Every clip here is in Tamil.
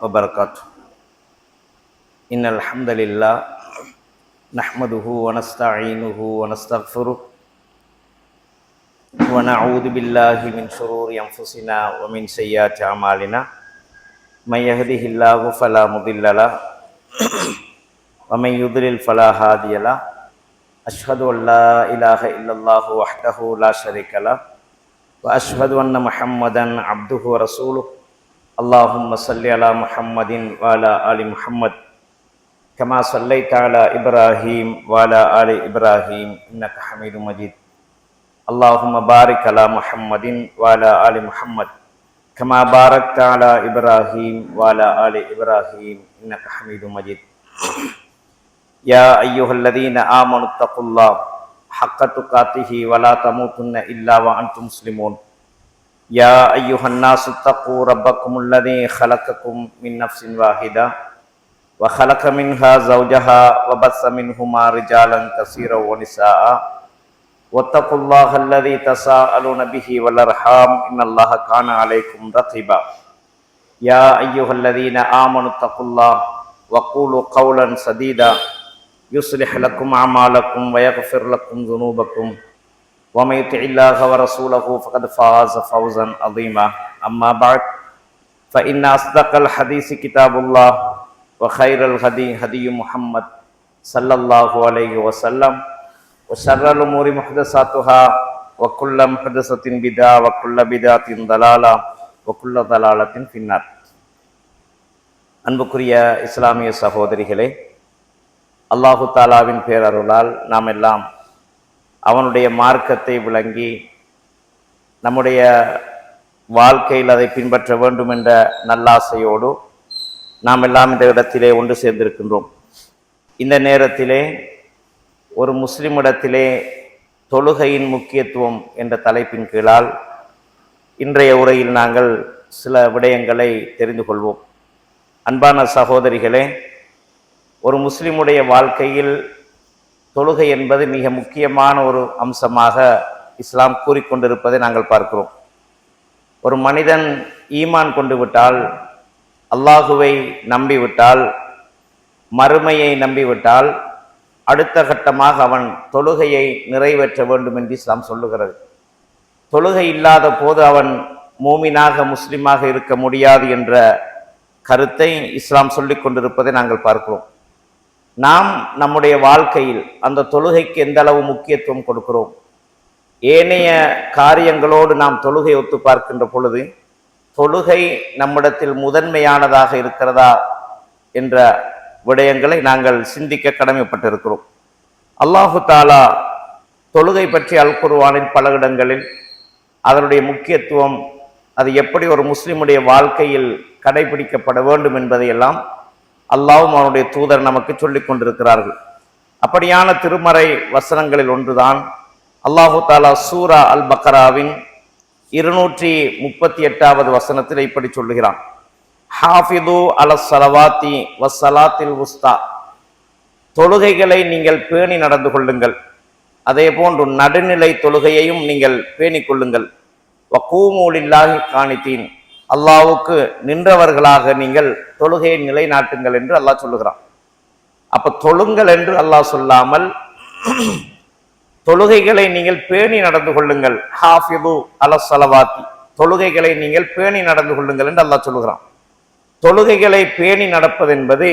وبركاته. إن الحمد لله نحمده ونستعينه ونستغفره ونعوذ بالله من شرور أنفسنا ومن سيئات أعمالنا من يهده الله فلا مضل له ومن يضلل فلا هادي له أشهد أن لا إله إلا الله وحده لا شريك له وأشهد أن محمدا عبده ورسوله اللهم صل على محمد وعلى آل محمد كما صليت على إبراهيم وعلى آل إبراهيم إنك حميد مجيد اللهم بارك على محمد وعلى آل محمد كما باركت على إبراهيم وعلى آل إبراهيم إنك حميد مجيد يا أيها الذين آمنوا اتقوا الله حق تقاته ولا تموتن إلا وأنتم مسلمون يا أيها الناس اتقوا ربكم الذي خلقكم من نفس واحدة وخلق منها زوجها وبث منهما رجالا كثيرا ونساء واتقوا الله الذي تساءلون به والأرحام إن الله كان عليكم رقيبا يا أيها الذين آمنوا اتقوا الله وقولوا قولا سديدا يصلح لكم أعمالكم ويغفر لكم ذنوبكم ومن يطع الله ورسوله فقد فاز فوزا عظيما أما بعد فإن أصدق الحديث كتاب الله وخير الهدي هدي محمد صلى الله عليه وسلم وشر الأمور محدثاتها وكل محدثة بدعة وكل بدعة ضلالة وكل ضلالة في النار. அன்புக்குரிய இஸ்லாமிய சகோதரிகளே, அல்லாஹு தாலாவின் பேரருளால் நாம் எல்லாம் அவனுடைய மார்க்கத்தை விளங்கி நம்முடைய வாழ்க்கையில் அதை பின்பற்ற வேண்டும் என்ற நல்லாசையோடு நாம் எல்லாம் இந்த இடத்திலே ஒன்று சேர்ந்திருக்கின்றோம். இந்த நேரத்திலே ஒரு முஸ்லிமிடத்திலே தொழுகையின் முக்கியத்துவம் என்ற தலைப்பின் கீழால் இன்றைய உரையில் நாங்கள் சில விடயங்களை தெரிந்து கொள்வோம். அன்பான சகோதரிகளே, ஒரு முஸ்லிமுடைய வாழ்க்கையில் தொழுகை என்பது மிக முக்கியமான ஒரு அம்சமாக இஸ்லாம் கூறிக்கொண்டிருப்பதை நாங்கள் பார்க்கிறோம். ஒரு மனிதன் ஈமான் கொண்டு விட்டால், அல்லாஹுவை நம்பிவிட்டால், மறுமையை நம்பிவிட்டால், அடுத்த கட்டமாக அவன் தொழுகையை நிறைவேற்ற வேண்டும் என்று இஸ்லாம் சொல்லுகிறது. தொழுகை இல்லாத போது அவன் மூமினாக முஸ்லிமாக இருக்க முடியாது என்ற கருத்தை இஸ்லாம் சொல்லிக் கொண்டிருப்பதை நாங்கள் பார்க்கிறோம். நாம் நம்முடைய வாழ்க்கையில் அந்த தொழுகைக்கு எந்த அளவு முக்கியத்துவம் கொடுக்கிறோம், ஏனைய காரியங்களோடு நாம் தொழுகை ஒத்து பார்க்கின்ற பொழுது தொழுகை நம்மிடத்தில் முதன்மையானதாக இருக்கிறதா என்ற விடயங்களை நாங்கள் சிந்திக்க கடமைப்பட்டிருக்கிறோம். அல்லாஹு தாலா தொழுகை பற்றி அல் குர்ஆனில் பல இடங்களில் அதனுடைய முக்கியத்துவம், அது எப்படி ஒரு முஸ்லிமுடைய வாழ்க்கையில் கடைபிடிக்கப்பட வேண்டும் என்பதையெல்லாம் அல்லாஹ்வும் அவனுடைய தூதர் நமக்கு சொல்லிக் கொண்டிருக்கிறார்கள். அப்படியான திருமறை வசனங்களில் ஒன்றுதான் அல்லாஹு தாலா சூரா அல் பக்ராவின் 238வது வசனத்தில் இப்படி சொல்லுகிறான், ஹாஃபிது அலஸ் ஸலவாத்தி வஸ்ஸலாத்தில் உஸ்தா, தொழுகைகளை நீங்கள் பேணி நடந்து கொள்ளுங்கள், அதே போன்று நடுநிலை தொழுகையையும் நீங்கள் பேணிக் கொள்ளுங்கள், வகூமு லில்லாஹி கானிதீன், அல்லாஹ்வுக்கு நின்றவர்களாக நீங்கள் தொழுகையை நிலைநாட்டுங்கள் என்று அல்லாஹ் சொல்லுகிறான். அப்ப தொழுங்கள் என்று அல்லாஹ் சொல்லாமல் தொழுகைகளை நீங்கள் பேணி நடந்து கொள்ளுங்கள், ஹாஃபிது அலஸ் ஸலவாத்தி, தொழுகைகளை நீங்கள் பேணி நடந்து கொள்ளுங்கள் என்று அல்லாஹ் சொல்லுகிறான். தொழுகைகளை பேணி நடப்பது என்பது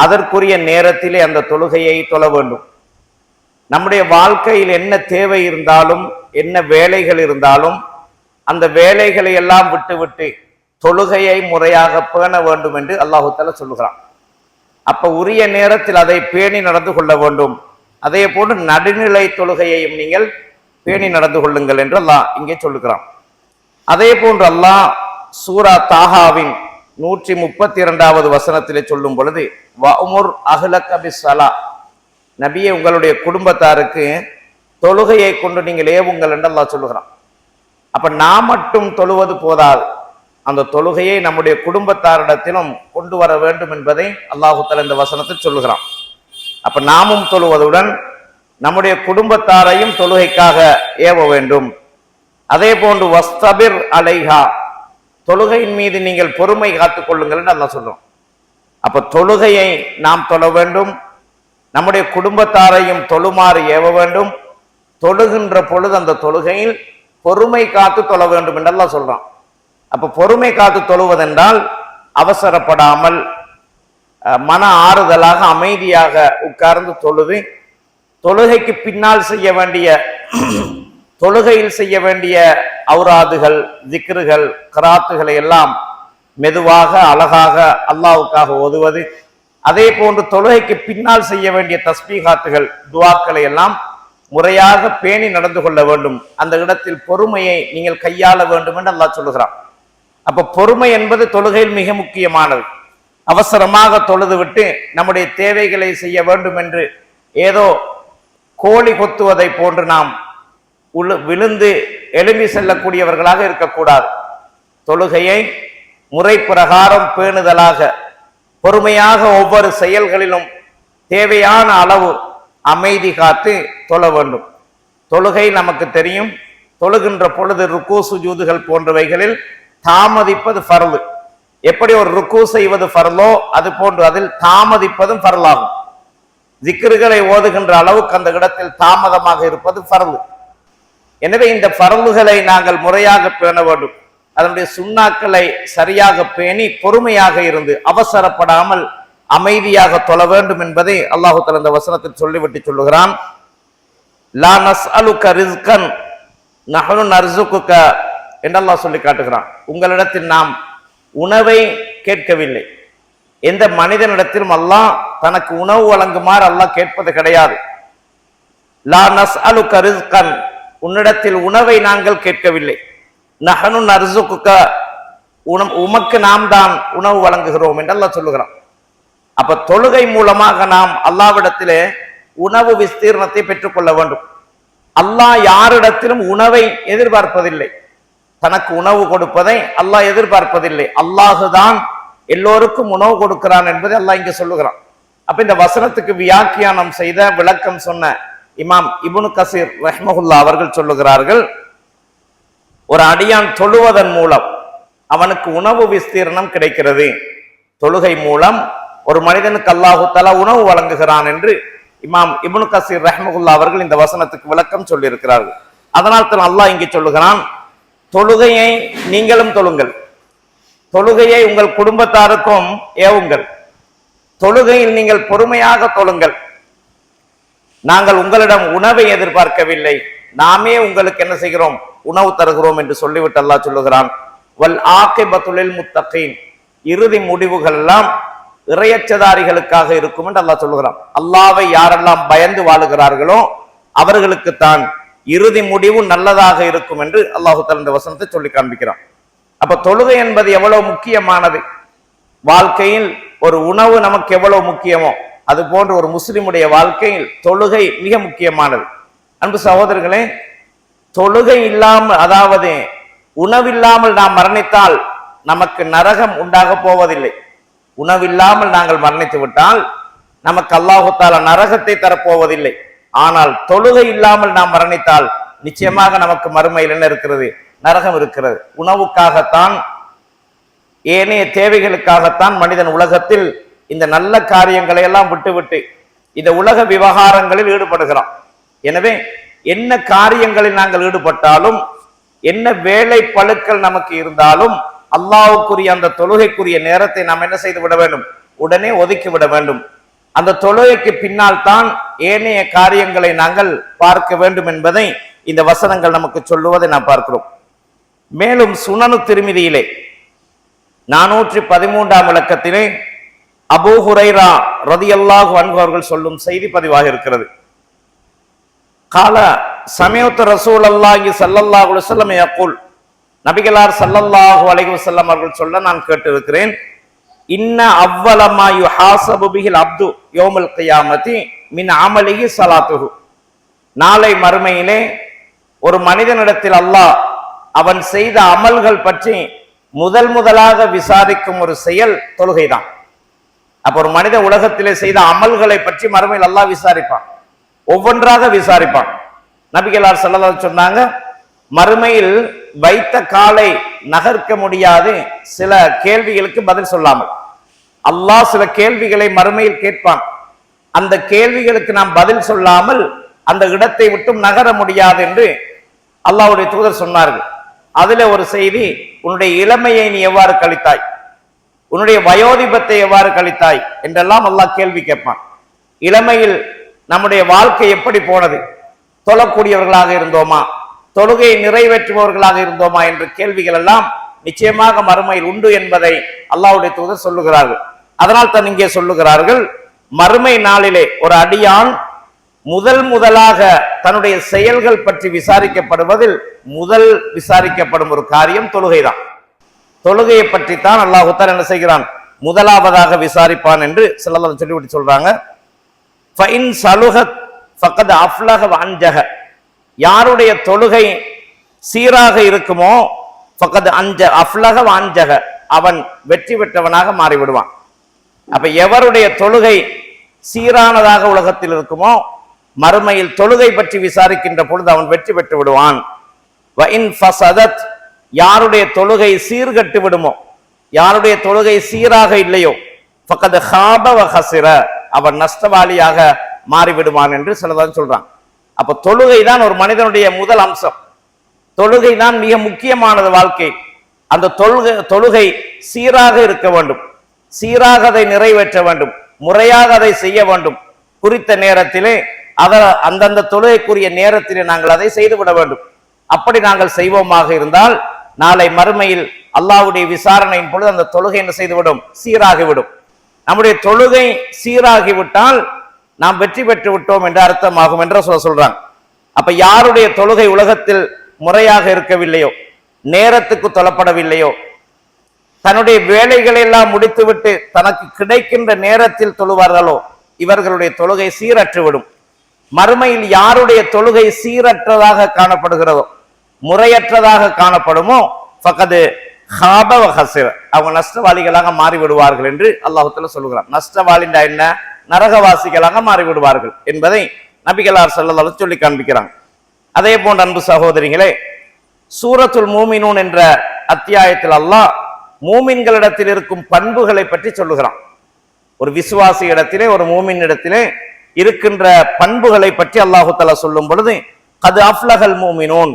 அதற்குரிய நேரத்திலே அந்த தொழுகையை தொழ வேண்டும். நம்முடைய வாழ்க்கையில் என்ன தேவை இருந்தாலும், என்ன வேலைகள் இருந்தாலும், அந்த வேலைகளை எல்லாம் விட்டுவிட்டு தொழுகையை முறையாக பேண வேண்டும் என்று அல்லாஹு தஆலா சொல்லுகிறான். அப்ப உரிய நேரத்தில் அதை பேணி நடந்து கொள்ள வேண்டும். அதே போன்று நடுநிலை தொழுகையையும் நீங்கள் பேணி நடந்து கொள்ளுங்கள் என்று அல்லாஹ் இங்கே சொல்லுகிறான். அதே போன்று அல்லாஹ் சூரா தாஹாவின் 132வது வசனத்திலே சொல்லும் பொழுது, வஅமுர் அஹ்லக பிஸ்ஸலா, நபியே உங்களுடைய குடும்பத்தாருக்கு தொழுகையை கொண்டு நீங்கள் ஏவுங்கள் என்று அல்லாஹ் சொல்லுகிறான். அப்ப நாம் மட்டும் தொழுவது போதாது, அந்த தொழுகையை நம்முடைய குடும்பத்தாரிடத்திலும் கொண்டு வர வேண்டும் என்பதை அல்லாஹு தஆலா இந்த வசனத்தில் சொல்லுகிறான். அப்ப நாமும் தொழுவதுடன் நம்முடைய குடும்பத்தாரையும் தொழுகைக்காக ஏவ வேண்டும். அதே போன்று வஸ்தபிர் அலைஹா, தொழுகையின் மீது நீங்கள் பொறுமை காத்துக் கொள்ளுங்கள் என்று அல்லாஹ் சொல்றோம். அப்ப தொழுகையை நாம் தொழ வேண்டும், நம்முடைய குடும்பத்தாரையும் தொழுமாறு ஏவ வேண்டும். தொழுகின்ற பொழுது அந்த தொழுகையில் பொறுமை காத்து தொழ வேண்டும் என்று அல்லாஹ் சொல்றான். அப்ப பொறுமை காத்து தொழுவதென்றால் அவசரப்படாமல் மன ஆறுதலாக அமைதியாக உட்கார்ந்து தொழுது தொழுகைக்கு பின்னால் செய்ய வேண்டிய தொழுகையில் செய்ய வேண்டிய ஔராதுகள், திக்ருகள், கராத்துகளை எல்லாம் மெதுவாக அழகாக அல்லாஹ்வுக்காக ஓதுவது, அதே போன்று தொழுகைக்கு பின்னால் செய்ய வேண்டிய தஸ்பீகாத்துகள், துஆக்களை எல்லாம் முறையாக பேணி நடந்து கொள்ள வேண்டும். அந்த இடத்தில் பொறுமையை நீங்கள் கையாள வேண்டும் என்று அல்லாஹ் சொல்லுகிறான். அப்ப பொறுமை என்பது தொழுகையில் மிக முக்கியமானது. அவசரமாக தொழுது விட்டு நம்முடைய தேவைகளை செய்ய வேண்டும் என்று ஏதோ கோழி கொத்துவதை போன்று நாம் விழுந்து எழும்பி செல்லக்கூடியவர்களாக இருக்கக்கூடாது. தொழுகையை முறை பிரகாரம் பேணுதலாக பொறுமையாக ஒவ்வொரு செயல்களிலும் தேவையான அளவு அமைதி காத்து தொழ வேண்டும். தொழுகை நமக்கு தெரியும், தொழுகின்ற பொழுது ருக்கு சுஜூதுகள் போன்றவைகளில் தாமதிப்பது ஃபர்து. எப்படி ஒரு ருக்கு செய்வது ஃபர்லோ அது போன்று அதில் தாமதிப்பதும் ஃபர்லாகும். ஜிக்ருகளை ஓதுகின்ற அளவுக்கு அந்த இடத்தில் தாமதமாக இருப்பது ஃபர்து. எனவே இந்த ஃபர்லுகளை நாங்கள் முறையாக பேண வேண்டும். அதனுடைய சுன்னாக்களை சரியாக பேணி பொறுமையாக இருந்து அவசரப்படாமல் அமைதியாக தொழ வேண்டும் என்பதை அல்லாஹு தஆலா இந்த வசனத்தில் சொல்லிவிட்டு சொல்லுகிறான். லா நஸ்அலுக ரிஸ்கன் நஹ்னு நர்சுகுக என்று அல்லாஹ் சொல்லி காட்டுகிறான். உங்களிடத்தில் நாம் உணவை கேட்கவில்லை. எந்த மனிதனிடத்திலும் அல்லாஹ் தனக்கு உணவு வழங்குமாறு அல்லாஹ் கேட்பது கிடையாது. லா நஸ்அலுக ரிஸ்கன், உன்னிடத்தில் உணவை நாங்கள் கேட்கவில்லை. நஹ்னு நர்சுகுக, உமக்கு நாம் தான் உணவு வழங்குகிறோம் என்று அல்லாஹ் சொல்லுகிறான். அப்ப தொழுகை மூலமாக நாம் அல்லாஹ்விடத்திலே உணவு விஸ்தீர்ணத்தை பெற்றுக்கொள்ள வேண்டும். அல்லாஹ் யாரிடத்திலும் உணவை எதிர்பார்ப்பதில்லை. தனக்கு உணவு கொடுப்பதை அல்லாஹ் எதிர்பார்ப்பதில்லை. அல்லாஹுதான் எல்லோருக்கும் உணவு கொடுக்கிறான் என்பதை அல்லாஹ் இங்க சொல்லுகிறான். அப்ப இந்த வசனத்துக்கு வியாக்கியானம் செய்த விளக்கம் சொன்ன இமாம் இப்னு கசீர் ரஹ்மஹுல்லா அவர்கள் சொல்லுகிறார்கள், ஒரு அடியான் தொழுவதன் மூலம் அவனுக்கு உணவு விஸ்தீர்ணம் கிடைக்கிறது. தொழுகை மூலம் ஒரு மனிதனுக்கு அல்லாஹு தஆலா உணவு வழங்குகிறான் என்று இமாம் இப்னு கசீர் ரஹ்மஹுல்லா அவர்கள் இந்த வசனத்துக்கு விளக்கம் சொல்லி இருக்கிறார்கள். அதனால் தான் அல்லாஹ் இங்கே சொல்லுகிறான், தொழுகையை நீங்களும் தொழுங்கள், தொழுகையை உங்கள் குடும்பத்தாருக்கும் ஏவுங்கள், தொழுகையில் நீங்கள் பொறுமையாக தொழுங்கள். நாங்கள் உங்களிடம் உணவை எதிர்பார்க்கவில்லை, நாமே உங்களுக்கு என்ன செய்கிறோம், உணவு தருகிறோம் என்று சொல்லிவிட்டு அல்லாஹ் சொல்லுகிறான். வல் ஆகிபத்து லில் முத்தகீன், இறுதி முடிவுகள் எல்லாம் இறையச்சதாரிகளுக்காக இருக்கும் என்று அல்லாஹ் சொல்லுகிறான். அல்லாஹ்வை யாரெல்லாம் பயந்து வாழுகிறார்களோ அவர்களுக்கு தான் இறுதி முடிவு நல்லதாக இருக்கும் என்று அல்லாஹு தஆலா இந்த வசனத்தை சொல்லி காண்பிக்கிறான். அப்ப தொழுகை என்பது எவ்வளவு முக்கியமானது, வாழ்க்கையில் ஒரு உணவு நமக்கு எவ்வளவு முக்கியமோ அது போன்று ஒரு முஸ்லிமுடைய வாழ்க்கையில் தொழுகை மிக முக்கியமானது. அன்பு சகோதரர்களே, தொழுகை இல்லாமல், அதாவது உணவில்லாமல் நாம் மரணித்தால் நமக்கு நரகம் உண்டாக போவதில்லை. உணவில்லாமல் நாங்கள் மரணித்து விட்டால் நமக்கு அல்லாஹு தஆலா நரகத்தை தரப்போவதில்லை. ஆனால் தொழுகை இல்லாமல் நாம் மரணித்தால் நிச்சயமாக நமக்கு மறுமையில் என்ன இருக்கிறது, நரகம் இருக்கிறது. உணவுக்காகத்தான், ஏனைய தேவைகளுக்காகத்தான் மனிதன் உலகத்தில் இந்த நல்ல காரியங்களை எல்லாம் விட்டுவிட்டு இந்த உலக விவகாரங்களில் ஈடுபடுகிறான். எனவே என்ன காரியங்களில் நாங்கள் ஈடுபட்டாலும், என்ன வேலை பளுக்கள் நமக்கு இருந்தாலும், அல்லாஹ்வுக்குரிய அந்த தொழுகைக்குரிய நேரத்தை நாம் என்ன செய்து விட வேண்டும், உடனே ஒதுக்கி விட வேண்டும். அந்த தொழுகைக்கு பின்னால் தான் ஏனைய காரியங்களை நாங்கள் பார்க்க வேண்டும் என்பதை இந்த வசனங்கள் நமக்கு சொல்லுவதை நாம் பார்க்கிறோம். மேலும் சுனனு திர்மிதியிலே 413ஆம் இலக்கத்திலே அபூ ஹுரைரா ரலியல்லாஹு அன்ஹு அவர்கள் சொல்லும் செய்தி பதிவாக இருக்கிறது. கால சமயத்து ரசூலுல்லாஹி ஸல்லல்லாஹு அலைஹி வஸல்லம் யகூல், நபிகளார் ஸல்லல்லாஹு அலைஹி வஸல்லம் அவர்கள் சொல்ல நான் கேட்டிருக்கிறேன், இன்ன அவ்வல மா யுஹாஸபு பிஹில் அப்து யௌமுல் கியாமத்தி மின் அமலிஹி ஸலாத்துஹு, நாளை மறுமையிலே ஒரு மனிதனிடத்தில் அல்லாஹ் அவன் செய்த அமல்கள் பற்றி முதலாக விசாரிக்கும் ஒரு செயல் தொழுகைதான். அப்ப ஒரு மனித உலகத்திலே செய்த அமல்களை பற்றி மறுமையில் அல்லாஹ் விசாரிப்பான், ஒவ்வொன்றாக விசாரிப்பான். நபிகளார் ஸல்லல்லாஹு அலைஹி வஸல்லம் சொன்னாங்க, மறுமையில் வைத்த காலை நகர்க்க முடியாது சில கேள்விகளுக்கு பதில் சொல்லாமல். அல்லாஹ் சில கேள்விகளை மறுமையில் கேட்பான். அந்த கேள்விகளுக்கு நாம் பதில் சொல்லாமல் அந்த இடத்தை விட்டும் நகர முடியாது என்று அல்லாஹ்வுடைய தூதர் சொன்னார்கள். அதுல ஒரு செய்தி, உன்னுடைய இளமையை நீ எவ்வாறு கழித்தாய், உன்னுடைய வயோதிபத்தை எவ்வாறு கழித்தாய் என்றெல்லாம் அல்லாஹ் கேள்வி கேட்பான். இளமையில் நம்முடைய வாழ்க்கை எப்படி போனது, தொழக்கூடியவர்களாக இருந்தோமா, தொழுகையை நிறைவேற்றுபவர்களாக இருந்தோமா என்ற கேள்விகள் எல்லாம் நிச்சயமாக மறுமையில் உண்டு என்பதை அல்லாஹ்வுடைய தூதர் சொல்லுகிறார்கள். அதனால் தான் இங்கே சொல்லுகிறார்கள், மறுமை நாளிலே ஒரு அடியான் முதலாக தன்னுடைய செயல்கள் பற்றி விசாரிக்கப்படுவதில் முதல் விசாரிக்கப்படும் ஒரு காரியம் தொழுகைதான். தொழுகையை பற்றி தான் அல்லாஹ் தஆலா என்ன செய்கிறான், முதலாவதாக விசாரிப்பான் என்று ஸல்லல்லாஹு சொல்லிவிட்டு சொல்றாங்க. ஃபைன் சலுஹத் ஃபக்கத் அஃப்லஹ வ அன்ஜஹ, யாருடைய தொழுகை சீராக இருக்குமோ ஃபக்கத் அஃப்லஹ வ அன்ஜஹ, அவன் வெற்றி பெற்றவனாக மாறிவிடுவான். அப்ப எவருடைய தொழுகை சீரானதாக உலகத்தில் இருக்குமோ மறுமையில் தொழுகை பற்றி விசாரிக்கின்ற பொழுது அவன் வெற்றி பெற்று விடுவான். வ இன் ஃபஸதத், யாருடைய தொழுகை சீர்கட்டு விடுமோ, யாருடைய தொழுகை சீராக இல்லையோ ஃபக்கத் ஹாப வ ஹஸிர, அவன் நஷ்டவாளியாக மாறிவிடுவான் என்று சிலதான் சொல்றான். அப்ப தொழுகை தான் ஒரு மனிதனுடைய முதல் அம்சம். தொழுகை தான் மிக முக்கியமானது வாழ்க்கை. அந்த தொழுகை சீராக இருக்க வேண்டும், சீராக அதை நிறைவேற்ற வேண்டும், முறையாக அதை செய்ய வேண்டும். குறித்த நேரத்திலே அந்தந்த தொழுகைக்குரிய நேரத்திலே நாங்கள் அதை செய்துவிட வேண்டும். அப்படி நாங்கள் செய்வோமாக இருந்தால் நாளை மறுமையில் அல்லாஹ்வுடைய விசாரணையின் பொழுது அந்த தொழுகை என்ன செய்துவிடும், சீராகிவிடும். நம்முடைய தொழுகை சீராகிவிட்டால் நாம் வெற்றி பெற்று விட்டோம் என்று அர்த்தமாகும் என்று சொல்றாங்க. அப்ப யாருடைய தொழுகை உலகத்தில் முறையாக இருக்கவில்லையோ, நேரத்துக்கு தொழப்படவில்லையோ, தன்னுடைய வேலைகளை எல்லாம் முடித்துவிட்டு தனக்கு கிடைக்கின்ற நேரத்தில் தொழுவார்களோ இவர்களுடைய தொழுகை சீரற்றுவிடும். மறுமையில் யாருடைய தொழுகை சீரற்றதாக காணப்படுகிறதோ, முறையற்றதாக காணப்படுமோ ஃபக்கது ஹாப வ ஹஸிர, அவங்க நஷ்டவாளிகளாக மாறிவிடுவார்கள் என்று அல்லாஹ் தஆலா சொல்லுகிறான். நஷ்டவாளிண்டா என்ன, நரகவாசிகளாக மாறிவிடுவார்கள் என்பதை நபிகளார் ஸல்லல்லாஹு அலைஹி வஸல்லம் சொல்லி காண்பிக்கிறாங்க. அதே போன்ற அன்பு சகோதரிகளே, சூரத்துல் மூமினூன் என்ற அத்தியாயத்தில் அல்லாஹ் மூமின்களிடத்தில் இருக்கும் பண்புகளை பற்றி சொல்லுகிறான். ஒரு விசுவாசி இடத்திலே, ஒரு மூமின் இடத்திலே இருக்கின்ற பண்புகளை பற்றி அல்லாஹு தஆலா சொல்லும் பொழுது கத் அஃப்லஹல் மூமினூன்,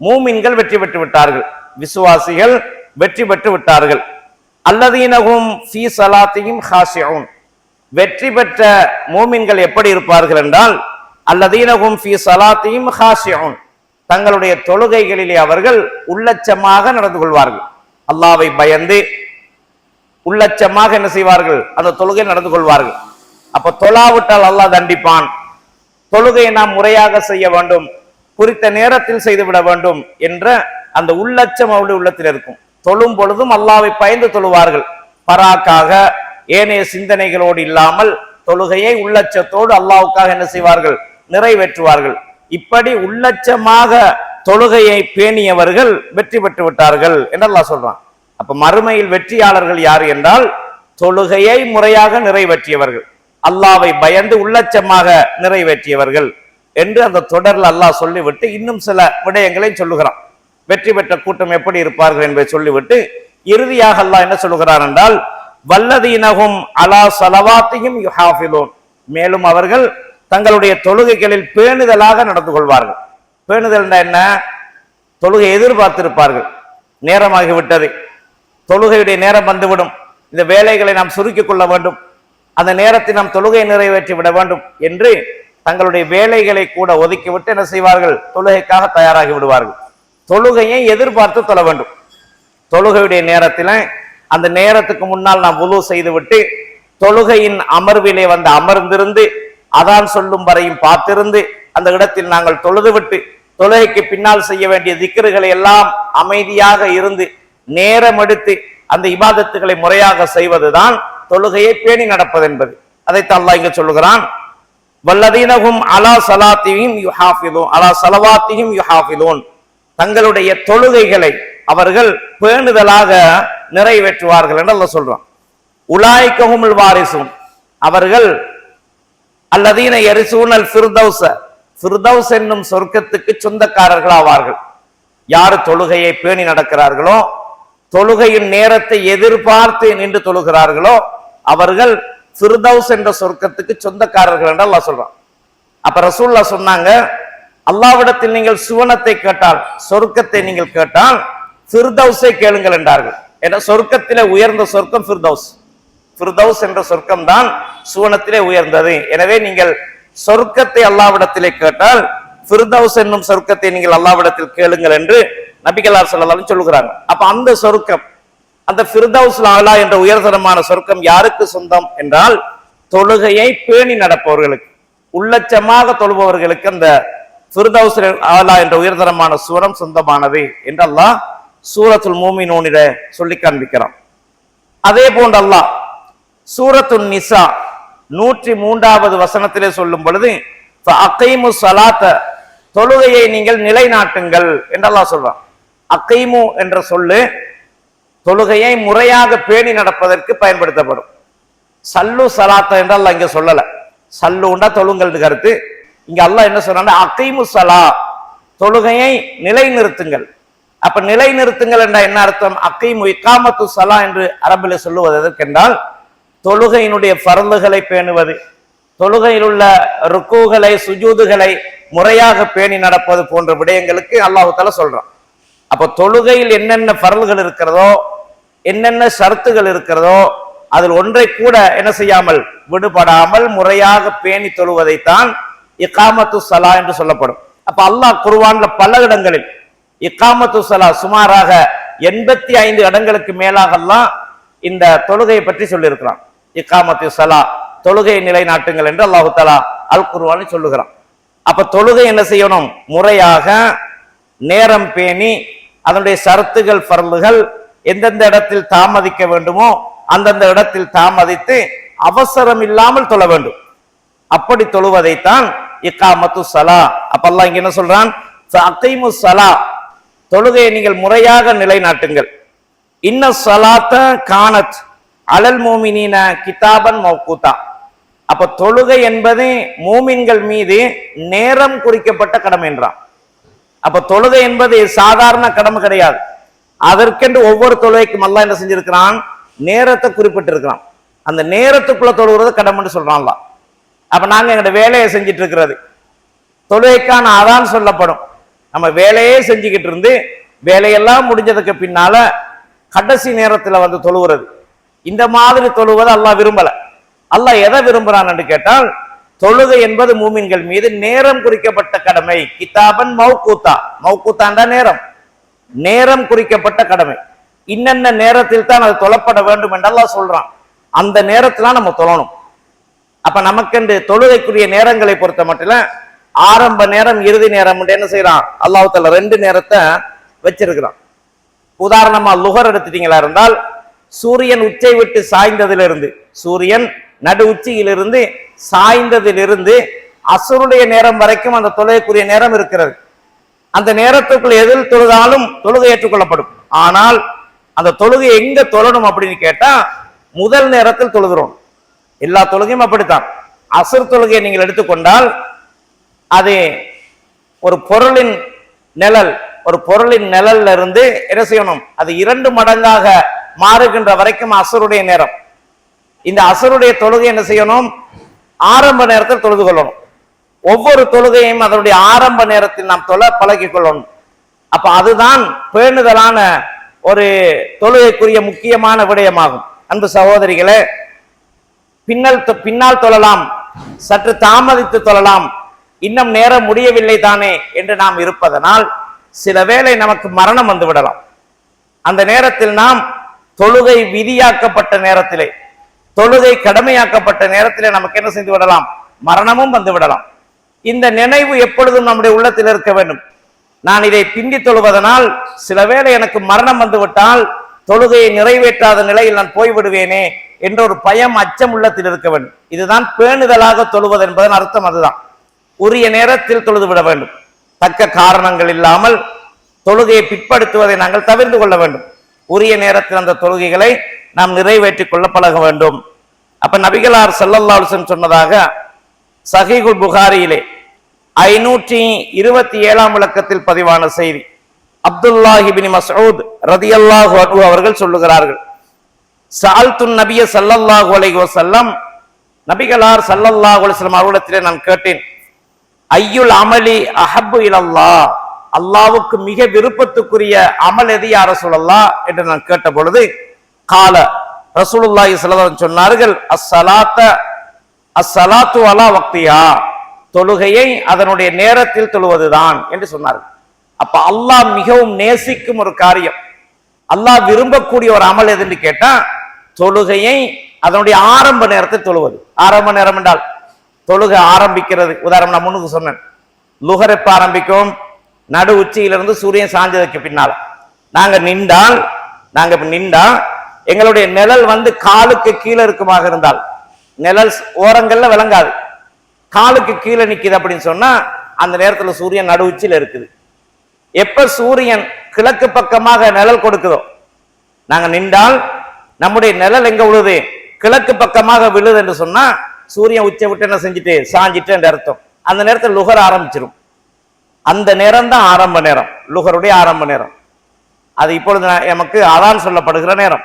மூமின்கள் வெற்றி பெற்று விட்டார்கள், விசுவாசிகள் வெற்றி பெற்று விட்டார்கள். அல்லதீனஹும் ஃபீ ஸலாத்திஹிம் ஹாஷிஊன், வெற்றி பெற்ற மூமின்கள் எப்படி இருப்பார்கள் என்றால் அல்லதீனஹும் ஃபீ ஸலாத்திஹிம் ஹாஷிஊன், தங்களுடைய தொழுகைகளிலே அவர்கள் உள்ளச்சமாக நடந்து கொள்வார்கள். அல்லாஹ்வை பயந்து உள்ளச்சமாக என்ன செய்வார்கள், அந்த தொழுகை நடந்து கொள்வார்கள். அப்ப தொழாவிட்டால் அல்லாஹ் தண்டிப்பான். தொழுகையை நாம் முறையாக செய்ய வேண்டும், குறித்த நேரத்தில் செய்துவிட வேண்டும் என்ற அந்த உள்ளச்சம் அவருடைய உள்ளத்தில் இருக்கும். தொழும் பொழுதும் அல்லாஹ்வை பயந்து தொழுவார்கள். பராக்காக ஏனைய சிந்தனைகளோடு இல்லாமல் தொழுகையை உள்ளச்சத்தோடு அல்லாஹ்வுக்காக என்ன செய்வார்கள், நிறைவேற்றுவார்கள். இப்படி உள்ளச்சமாக தொழுகையை பேணியவர்கள் வெற்றி பெற்று விட்டார்கள் என்று அல்லாஹ் சொல்றான். அப்ப மறுமையில் வெற்றியாளர்கள் யார் என்றால் தொழுகையை முறையாக நிறைவேற்றியவர்கள், அல்லாஹ்வை பயந்து உள்ளச்சமாக நிறைவேற்றியவர்கள் என்று அந்த தொடரில் அல்லாஹ் சொல்லிவிட்டு இன்னும் சில விடயங்களை சொல்லுகிறான். வெற்றி பெற்ற கூட்டம் எப்படி இருப்பார்கள் என்பதை சொல்லிவிட்டு இறுதியாக அல்லாஹ் என்ன சொல்லுகிறான் என்றால் வல்லதீனஹும் அலா ஸலவாத்திஹிம் யுஹாஃபிலூன், மேலும் அவர்கள் தங்களுடைய தொழுகைகளில் பேணுதலாக நடந்து கொள்வார்கள். பேணுதல் என்ன, தொழுகை எதிர்பார்த்திருப்பார்கள், நேரமாகிவிட்டது, தொழுகையுடைய நேரம் வந்துவிடும், இந்த வேலைகளை நாம் சுருக்கிக் கொள்ள வேண்டும், அந்த நேரத்தில் நாம் தொழுகை நிறைவேற்றி விட வேண்டும் என்று தங்களுடைய வேலைகளை கூட ஒதுக்கிவிட்டு என்ன செய்வார்கள், தொழுகைக்காக தயாராகி விடுவார்கள். தொழுகையை எதிர்பார்த்து தொழ வேண்டும். தொழுகையுடைய நேரத்தில் அந்த நேரத்துக்கு முன்னால் நாம் வுது செய்துவிட்டு தொழுகையின் அமர்விலே வந்து அமர்ந்திருந்து அதான் சொல்லும் வரையும் பார்த்திருந்து அந்த இடத்தில் நாங்கள் தொழுதுவிட்டு தொழுகைக்கு பின்னால் செய்ய வேண்டிய திக்ருகளை எல்லாம் அமைதியாக இருந்து நேரம் எடுத்து அந்த இபாதத்துகளை முறையாக செய்வதுதான் தொழுகையை பேணி நடப்பது என்பது. அதைத்தான் அல்லாஹ் இங்க சொல்லுகிறான், வல்லதீனஹும் அலா ஸலாத்திஹிம் யுஹாஃபிலூன் அலா ஸலவாத்திஹிம் யுஹாஃபிலூன், தங்களுடைய தொழுகைகளை அவர்கள் பேணுதலாக நிறைவேற்றுவார்கள் என்று அல்லாஹ் சொல்றான். உலாயிகஹுமுல் வாரிசூன், அவர்கள் அல்லதீன யரிசூனல் ஃபிர்தௌஸ, ஃபிர்தௌஸ் என்னும் சொர்க்கத்துக்கு சொந்தக்காரர்கள் ஆவார்கள். யாரு தொழுகையை பேணி நடக்கிறார்களோ, தொழுகையின் நேரத்தை எதிர்பார்த்து நின்று தொழுகிறார்களோ அவர்கள் ஃபிர்தௌஸ் என்ற சொர்க்கத்துக்கு சொந்தக்காரர்கள் என்று அல்லாஹ் சொல்றான். அப்ப ரசூலுல்லாஹ் சொன்னாங்க, அல்லாஹ்விடத்தில் நீங்கள் சுவனத்தை கேட்டால், சொர்க்கத்தை நீங்கள் கேட்டால் ஃபிர்தௌஸை கேளுங்கள் என்றார்கள். ஏன்னா சொர்க்கத்திலே உயர்ந்த சொர்க்கம் ஃபிர்தௌஸ். ஃபிர்தௌஸ் என்ற சொர்க்கம் தான் சுவனத்திலே உயர்ந்தது. எனவே நீங்கள் சொர்க்கத்தை அல்லாஹ்விடத்திலே கேட்டால் ஃபிர்தௌஸ் என்னும் சொர்க்கத்தை நீங்கள் அல்லாஹ்விடத்தில் கேளுங்கள் என்று நபிகளார் ஸல்லல்லாஹு அலைஹி வஸல்லம் சொல்லுகிறாங்க. அப்ப அந்த சொர்க்கம், அந்த ஃபிர்தௌஸுல் ஆலா என்ற உயர்தரமான சொர்க்கம் யாருக்கு சொந்தம் என்றால், தொழுகையை பேணி நடப்பவர்களுக்கு, உள்ளச்சமாக தொழுபவர்களுக்கு அந்த ஃபிர்தௌஸுல் ஆலா என்ற உயர்தரமான சூரம் சொந்தமானது என்று அல்லாஹ் சூரத்துல் மூமினூனில சொல்லி காண்பிக்கிறான். அதே போன்று அல்லாஹ் சூரத்துன் நிசா 103வது வசனத்திலே சொல்லும் பொழுது, அகைமு ஸலாத்த, தொழுகையை நீங்கள் நிலைநாட்டுங்கள் என்று அல்லாஹ் சொல்றான். அகைமு என்ற சொல்லு தொழுகையை முறையாக பேணி நடப்பதற்கு பயன்படுத்தப்படும். சல்லு சலாத்த என்று அல்லாஹ் இங்க சொல்லல. சல்லுண்டா தொழுங்கள் கருத்து. இங்க அல்லாஹ் என்ன சொன்னா, அகைமு ஸலா, தொழுகையை நிலைநிறுத்துங்கள். அப்ப நிலைநிறுத்துங்கள் என்ற என்ன அர்த்தம்? அகைமு இகாமத்து ஸலா என்று அரபில சொல்லுவது எதற்கென்றால், தொழுகையினுடைய ஃபர்லுகளை பேணுவது, தொழுகையில் உள்ள ருக்கூகளை சுஜூதுகளை முறையாக பேணி நடப்பது போன்ற விடயங்களுக்கு அல்லாஹ் தஆலா சொல்றான். அப்ப தொழுகையில் என்னென்ன ஃபர்லுகள் இருக்கிறதோ, என்னென்ன ஷர்த்துகள் இருக்கிறதோ, அதில் ஒன்றை கூட என்ன செய்யாமல் விடுபடாமல் முறையாக பேணி தொழுவதைத்தான் இகாமத்து ஸலா என்று சொல்லப்படும். அப்ப அல்லாஹ் குர்ஆன்ல பல இடங்களில் இகாமத்து ஸலா சுமாராக 85 இடங்களுக்கு மேலாக அல்லாஹ் இந்த தொழுகையை பற்றி சொல்லியிருக்கிறான். இகாமத்து ஸலா, தொழுகையை நிலைநாட்டுங்கள் என்று அல்லாஹ் தஆலா அல் குர்ஆனில் சொல்லுகிறான். அப்ப தொழுகை என்ன செய்யணும்? முறையாக நேரம் பேணி அதனுடைய ஷரத்துகள் ஃபர்லுகள் எந்தெந்த இடத்தில் தாமதிக்க வேண்டுமோ அந்தந்த இடத்தில் தாமதித்து அவசரம் இல்லாமல் தொழ வேண்டும். அப்படி தொழுவதைத்தான் இகாமத்து ஸலா. அப்ப அல்லாஹ் இங்க என்ன சொல்றான்? அகைமு ஸலா, தொழுகையை நீங்கள் முறையாக நிலைநாட்டுங்கள். இன்ன ஸலாத்த கானத் அலல் மூமினீன கிதாபன் மௌகூதா. அப்ப தொழுகை என்பது மூமின்கள் மீது நேரம் குறிக்கப்பட்ட கடமை என்றான். அப்ப தொழுகை என்பது சாதாரண கடமை கிடையாது. அதற்கென்று ஒவ்வொரு தொழுகைக்கும் அல்லாஹ் என்ன செஞ்சிருக்கிறான்? நேரத்தை குறிப்பிட்டிருக்கிறான். அந்த நேரத்துக்குள்ள தொழுகிறது கடமைன்னு சொல்றான்ல. அப்ப நாங்க எங்களுடைய வேலையை செஞ்சுட்டு இருக்கிறது, தொழுகைக்கான அதான் சொல்லப்படும். நம்ம வேலையே செஞ்சுக்கிட்டு இருந்து வேலையெல்லாம் முடிஞ்சதுக்கு பின்னால கடைசி நேரத்துல வந்து தொழுகிறது, இந்த மாதிரி தொழுவதை அல்லாஹ் விரும்பல. அல்லாஹ் எதை விரும்புறான் என்று கேட்டால், தொழுகை என்பது மூமின்கள் மீது நேரம் குறிக்கப்பட்ட கடமை. கிதாபன் மௌகூதா, மௌகூதாண்டா நேரம், நேரம் குறிக்கப்பட்ட கடமை. இன்னென்ன நேரத்தில் தான் அது தொழப்பட வேண்டும் என்று அல்லாஹ் சொல்றான். அந்த நேரத்துல நம்ம தொழணும். அப்ப நமக்கென்று தொழுகைக்குரிய நேரங்களை பொறுத்த மட்டும் ஆரம்ப நேரம் இறுதி நேரம் என்ன செய்யறான்? அல்லாஹ் தஆலா 2 நேரத்தை வச்சிருக்கிறான். உதாரணமா லுஹர் எடுத்துட்டீங்களா இருந்தால், சூரியன் உச்சை விட்டு சாய்ந்ததிலிருந்து, சூரியன் நடு உச்சியிலிருந்து சாய்ந்ததிலிருந்து அசுருடைய நேரம் வரைக்கும் அந்த தொழுகைக்குரிய நேரம் இருக்கிறது. அந்த நேரத்துக்குள் எதில் தொழுதாலும் தொழுகை ஏற்றுக்கொள்ளப்படும். ஆனால் அந்த தொழுகை எங்க தொழணும் அப்படின்னு கேட்டா, முதல் நேரத்தில் தொழுகிறோம். எல்லா தொழுகையும் அப்படித்தான். அசுர் தொழுகையை நீங்கள் எடுத்துக்கொண்டால், அது ஒரு பொருளின் நிழல், ஒரு பொருளின் நிழல்ல இருந்து என்ன செய்யணும்? அது 2 மடங்காக மாறுகின்ற வரைக்கும் அசுருடைய நேரம். இந்த அசுருடைய தொழுகை என்ன செய்யணும்? ஆரம்ப நேரத்தில் தொழுது கொள்ளணும். ஒவ்வொரு தொழுகையும் அதனுடைய ஆரம்ப நேரத்தில் நாம் தொழ பழகிக் கொள்ளணும். அப்ப அதுதான் பேணுதலான ஒரு தொழுகைக்குரிய முக்கியமான விடயமாகும். அன்பு சகோதரிகளே, பின்னால் தொழலாம், சற்று தாமதித்து தொழலாம், இன்னும் நேரம் முடியவில்லை தானே என்று நாம் இருப்பதனால் சில வேளை நமக்கு மரணம் வந்து விடலாம். அந்த நேரத்தில் நாம் தொழுகை விதியாக்கப்பட்ட நேரத்திலே, தொழுகை கடமையாக்கப்பட்ட நேரத்திலே நமக்கு என்ன செய்து விடலாம்? மரணமும் வந்து விடலாம். இந்த நினைவு எப்பொழுதும் நம்முடைய உள்ளத்தில் இருக்க வேண்டும். நான் இதை பிந்தி தொழுவதனால் சில வேளை எனக்கு மரணம் வந்து விட்டால் தொழுகையை நிறைவேற்றாத நிலையில் நான் போய்விடுவேனே என்ற ஒரு பயம், அச்சம் உள்ளத்தில் இருக்க வேண்டும். இதுதான் பேணுதலாக தொழுவது என்பதன் அர்த்தம். அதுதான் உரிய நேரத்தில் தொழுது விட வேண்டும். தக்க காரணங்கள் இல்லாமல் தொழுகையை பிற்படுத்துவதை நாங்கள் தவிர்த்து கொள்ள வேண்டும். உரிய நேரத்தில் அந்த தொழுகைகளை நாம் நிறைவேற்றிக் கொள்ள பழக வேண்டும். அப்ப நபிகளார் ஸல்லல்லாஹு அலைஹி வஸல்லம் சொன்னதாக சஹீஹுல் புகாரியிலே 527ஆம் இலக்கத்தில் பதிவான செய்தி, அப்துல்லாஹ் இப்னு மஸ்ஊத் ரலியல்லாஹு அன்ஹு அவர்கள் சொல்லுகிறார்கள், சஅல்துன் நபிய ஸல்லல்லாஹு அலைஹி வஸல்லம், நபிகளார் ஸல்லல்லாஹு அலைஹி வஸல்லம் அவர்களிடத்திலே நான் கேட்டேன், ஐயுல் அமலி அஹப்பு இலல்லாஹ், அல்லாஹ்வுக்கு மிக விருப்பத்துக்குரிய அமல் எது யா ரசூலல்லாஹ் என்று நான் கேட்ட பொழுது, கால ரசூலுல்லாஹி ஸல்லல்லாஹு அலைஹி வஸல்லம் சொன்னார்கள், அஸ்ஸலாத்து அலா வக்திஹா, தொழுகையை அதனுடைய நேரத்தில் தொழுவதுதான் என்று சொன்னார்கள். அப்ப அல்லாஹ் மிகவும் நேசிக்கும் ஒரு காரியம், அல்லாஹ் விரும்பக்கூடிய ஒரு அமல் எதுன்னு கேட்டா தொழுகையை அதனுடைய ஆரம்ப நேரத்தில் தொழுவது. ஆரம்ப நேரம் என்றால் தொழுகை ஆரம்பிக்கிறது, உதாரணம் நான் முன்னுக்கு சொன்னேன், லுஹர் எப்ப ஆரம்பிக்கும், நடு உச்சியிலிருந்து சூரியன் சாஞ்சதுக்கு பின்னால நாங்க நின்றா எங்களுடைய நிழல் காலுக்கு கீழே இருக்குமாக இருந்தால், நிழல் ஓரங்கள்ல விளங்காது, காலுக்கு கீழே நிக்குது அப்படின்னு சொன்னா அந்த நேரத்துல சூரியன் நடு உச்சியில இருக்குது. எப்ப சூரியன் கிழக்கு பக்கமாக நிழல் கொடுக்குதோ, நாங்க நின்றால் நம்முடைய நிழல் எங்க விழுது, கிழக்கு பக்கமாக விழுது என்று சொன்னா சூரியன் உச்சை விட்டு என்ன செஞ்சுட்டு சாஞ்சிட்டு என்ற அர்த்தம். அந்த நேரத்தில் லுகர் ஆரம்பிச்சிடும். அந்த நேரம் தான் ஆரம்ப நேரம், லுகருடைய ஆரம்ப நேரம். அது இப்பொழுது நமக்கு அதான் சொல்லப்படுகிற நேரம்.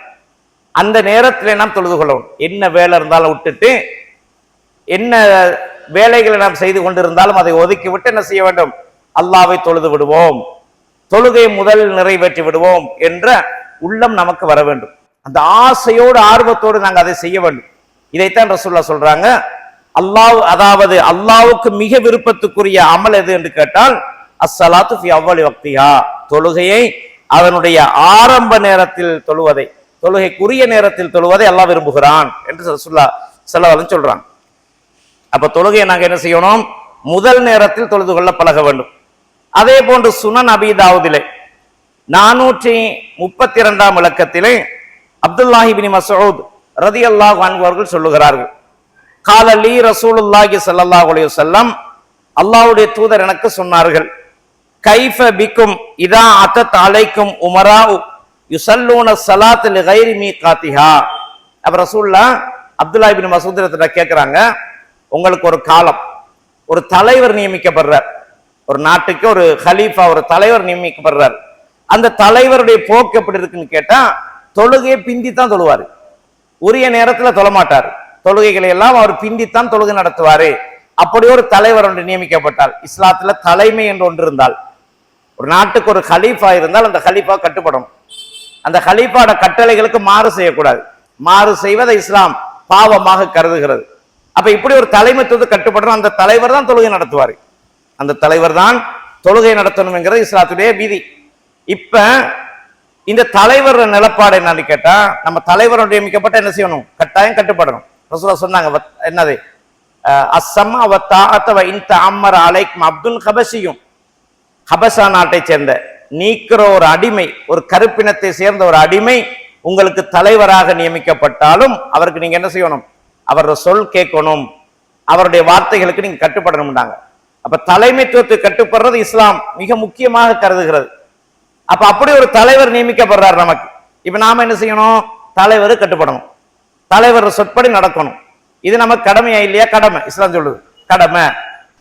அந்த நேரத்திலே நாம் தொழுது கொள்ளவும், என்ன வேலை இருந்தாலும் விட்டுட்டு, என்ன வேலைகளை நாம் செய்து கொண்டிருந்தாலும் அதை ஒதுக்கி விட்டு என்ன செய்ய வேண்டும், அல்லாஹ்வை தொழுது விடுவோம், தொழுகையை முதலில் நிறைவேற்றி விடுவோம் என்ற உள்ளம் நமக்கு வர வேண்டும். அந்த ஆசையோடு ஆர்வத்தோடு நாங்கள் அதை செய்ய வேண்டும். இதைத்தான் ரசூலுல்லாஹ் சொல்றாங்க, அதாவது அல்லாஹ்வுக்கு மிக விருப்பத்துக்குரிய அமல் எது என்று கேட்டால் அஸ்ஸலாத்து ஃபி அவ்வலி வக்திஹா, தொழுகையை அதனுடைய ஆரம்ப நேரத்தில் தொழுவதை, தொழுகைக்குரிய நேரத்தில் தொழுவதை அல்லாஹ் விரும்புகிறான் என்று ரசூலுல்லாஹ் ஸல்லல்லாஹு அலைஹி வஸல்லம் சொல்றாங்க. அப்ப தொழுகையை நாங்க என்ன செய்யணும், முதல் நேரத்தில் தொழுது கொள்ள பழக வேண்டும். அதே போன்று சுனன் அபீ தாவூதிலே 432 இலக்கத்திலே அப்துல்லாஹ் இப்னு மஸ்ஊத் ரலியல்லாஹு அன்ஹு அவர்கள் சொல்லுகிறார்கள், கால லீ ரசூலுல்லாஹி ஸல்லல்லாஹு அலைஹி வஸல்லம், அல்லாஹ்வுடைய தூதர் எனக்கு சொன்னார்கள், கைஃப பிக்கும் இதா அத்தத் அலைக்கும் உமரா யுஸல்லூன ஸலாத் லிகைரி மீகாத்திஹா. அப்ப ரசூலுல்லாஹ் அப்துல்லாஹ் இப்னு மஸ்ஊத் கிட்ட கேக்குறாங்க, உங்களுக்கு ஒரு காலம், ஒரு தலைவர் நியமிக்கப்படுறார், ஒரு நாட்டுக்கு ஒரு ஹலீஃபா, ஒரு தலைவர் நியமிக்கப்படுறார். அந்த தலைவருடைய போக்கு எப்படி இருக்குன்னு கேட்டா தொழுகையை பிந்தித்தான் தொழுவாரு, உரிய நேரத்துல தொழமாட்டாரு, தொழுகைகளை எல்லாம் அவர் பிந்தித்தான் தொழுகை நடத்துவாரு. அப்படி ஒரு தலைவர் ஒன்று நியமிக்கப்பட்டால், இஸ்லாத்துல தலைமை என்று ஒன்று இருந்தால், ஒரு நாட்டுக்கு ஒரு ஹலீஃபா இருந்தால் அந்த ஹலீஃபா கட்டுப்படணும். அந்த ஹலீஃபாவோட கட்டளைகளுக்கு மாறு செய்யக்கூடாது. மாறு செய்வதை இஸ்லாம் பாவமாக கருதுகிறது. அப்ப இப்படி ஒரு தலைமைத்துவத்தை கட்டுப்படணும். அந்த தலைவர் தான் தொழுகை நடத்துவாரு, அந்த தலைவர் தான் தொழுகை நடத்தணும் என்கிறது இஸ்லாத்துடைய விதி. இப்ப இந்த தலைவர் நிலப்பாடு என்னன்னு கேட்டா, நம்ம தலைவர் நியமிக்கப்பட்ட என்ன செய்யணும், கட்டாயம் கட்டுப்படணும். ரசூலுல்லாஹ் சொன்னாங்க, என்னது, அஸ்ஸமா வ தாஅத வ இன் தஅம்மர அலைக்கும் அப்துல் ஹபஷியும், ஹபஷா நாட்டை சேர்ந்த நீக்கிற ஒரு அடிமை, ஒரு கருப்பினத்தை சேர்ந்த ஒரு அடிமை உங்களுக்கு தலைவராக நியமிக்கப்பட்டாலும் அவருக்கு நீங்க என்ன செய்யணும், அவரோட சொல் கேட்கணும், அவருடைய வார்த்தைகளுக்கு நீங்க கட்டுப்படணும்னாங்க. அப்ப தலைமைத்துவத்தை கட்டுப்படுறது இஸ்லாம் மிக முக்கியமாக கருதுகிறது. அப்ப அப்படி ஒரு தலைவர் நியமிக்கப்படுறார் நமக்கு. இப்ப நாம என்ன செய்யணும், தலைவர் கட்டுப்படணும், தலைவர் சொற்படி நடக்கணும். இது நமக்கு கடமையா இல்லையா? கடமை. இஸ்லாம் சொல்லுது கடமை,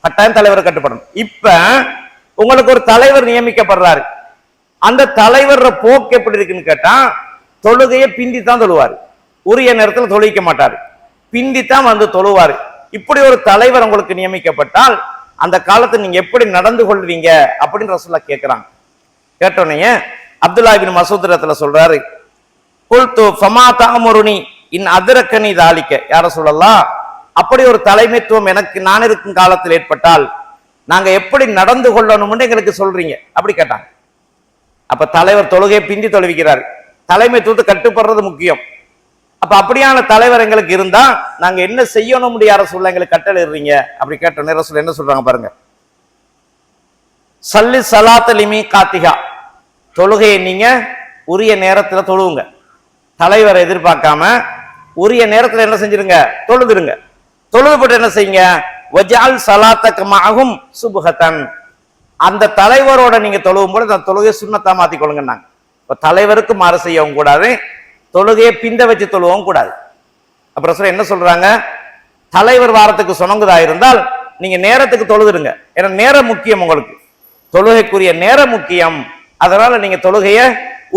கட்டாயம் தலைவர் கட்டுப்படணும். இப்ப உங்களுக்கு ஒரு தலைவர் நியமிக்கப்படுறாரு, அந்த தலைவர் போக்கு எப்படி இருக்குன்னு கேட்டா தொழுகையை பிந்தித்தான் தொழுவாரு, உரிய நேரத்தில் தொழுவிக்க மாட்டாரு, பிந்தித்தான் வந்து தொழுவாரு. இப்படி ஒரு தலைவர் உங்களுக்கு நியமிக்கப்பட்டால் அந்த காலத்தை நீங்க எப்படி நடந்து கொள்வீங்க அப்படின்னு ரசூலுல்லாஹ் கேட்கிறாங்க. கேட்டோன்னே அப்துல்லாஹ் இப்னு மஸ்ஊத் இடத்துல சொல்றாரு, குல்து ஃபமா தஅமுருனி இன் அதரக்கனி தாலிக்க, யா ரசூலல்லாஹ், அப்படி ஒரு தலைமைத்துவம் எனக்கு நான் இருக்கும் காலத்தில் ஏற்பட்டால் நாங்க எப்படி நடந்து கொள்ளணும்னு எங்களுக்கு சொல்றீங்க அப்படி கேட்டாங்க. அப்ப தலைவர் தொழுகையை பிந்தி தொழுவிக்கிறாரு, தலைமைத்துவத்தை கட்டுப்படுறது முக்கியம். அப்ப அப்படியான தலைவர் எங்களுக்கு இருந்தா நாங்க என்ன செய்யணும் யார சொல்ல எங்களுக்கு கட்டளை இடுறீங்க அப்படி கேட்டோன்னே ரசூல் என்ன சொல்றாங்க பாருங்க, சல்லி ஸலாத்த லிமீ காத்திஹா, தொழுகையை நீங்க உரிய நேரத்துல தொழுவுங்க, தலைவரை எதிர்பார்க்காம உரிய நேரத்துல என்ன செஞ்சிருங்க, தொழுதுருங்க. தொழுது போட்டு என்ன செய்யுங்க, வஜால் ஸலாத்தக மஅஹும் சுப்ஹதன், அந்த தலைவரோட நீங்க தொழுவும் போது அந்த தொழுகையை சுன்னத்தா மாத்தி கொள்ளுங்கன்னாங்க. இப்ப தலைவருக்கு மாறு செய்யவும் கூடாது, தொழுகையை பிந்த வச்சு தொழுவும் கூடாது. அப்புறம் ரசூல் என்ன சொல்றாங்க, தலைவர் வாரத்துக்கு சொன்னதா இருந்தால் நீங்க நேரத்துக்கு தொழுதுருங்க, ஏன்னா நேரம் முக்கியம், உங்களுக்கு தொழுகைக்குரிய நேரம் முக்கியம். அதனால நீங்க தொழுகைய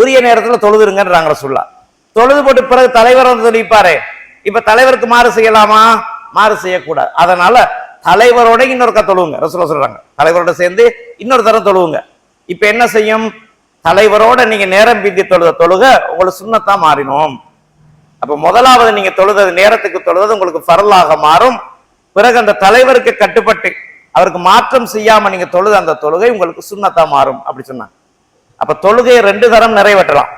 உரிய நேரத்துல தொழுதுருங்கன்றாங்க ரசூலுல்லாஹ். தொழுது போட்டு பிறகு தலைவர் வந்து சொல்லிப்பாரு, இப்ப தலைவருக்கு மாறு செய்யலாமா? மாறு செய்யக்கூடாது. அதனால தலைவரோட இன்னொருக்கா தொழுவுங்க. ரசூலுல்லாஹ் சொல்றாங்க, தலைவரோட சேர்ந்து இன்னொரு தரம் தொழுவுங்க. இப்ப என்ன செய்யும்? தலைவரோட நீங்க நேரம் பிந்தி தொழுக உங்களுக்கு சுன்னத்தா மாறினோம். அப்ப முதலாவது நீங்க தொழுது நேரத்துக்கு தொழுவது உங்களுக்கு ஃபர்லாக மாறும். பிறகு அந்த தலைவருக்கு கட்டுப்பட்டு அவருக்கு மாற்றம் செய்யாம நீங்க தொழுது அந்த தொழுகை உங்களுக்கு சுன்னத்தா மாறும் அப்படி சொன்னாங்க. அப்ப தொழுகையை 2 தரம் நிறைவேற்றலாம்.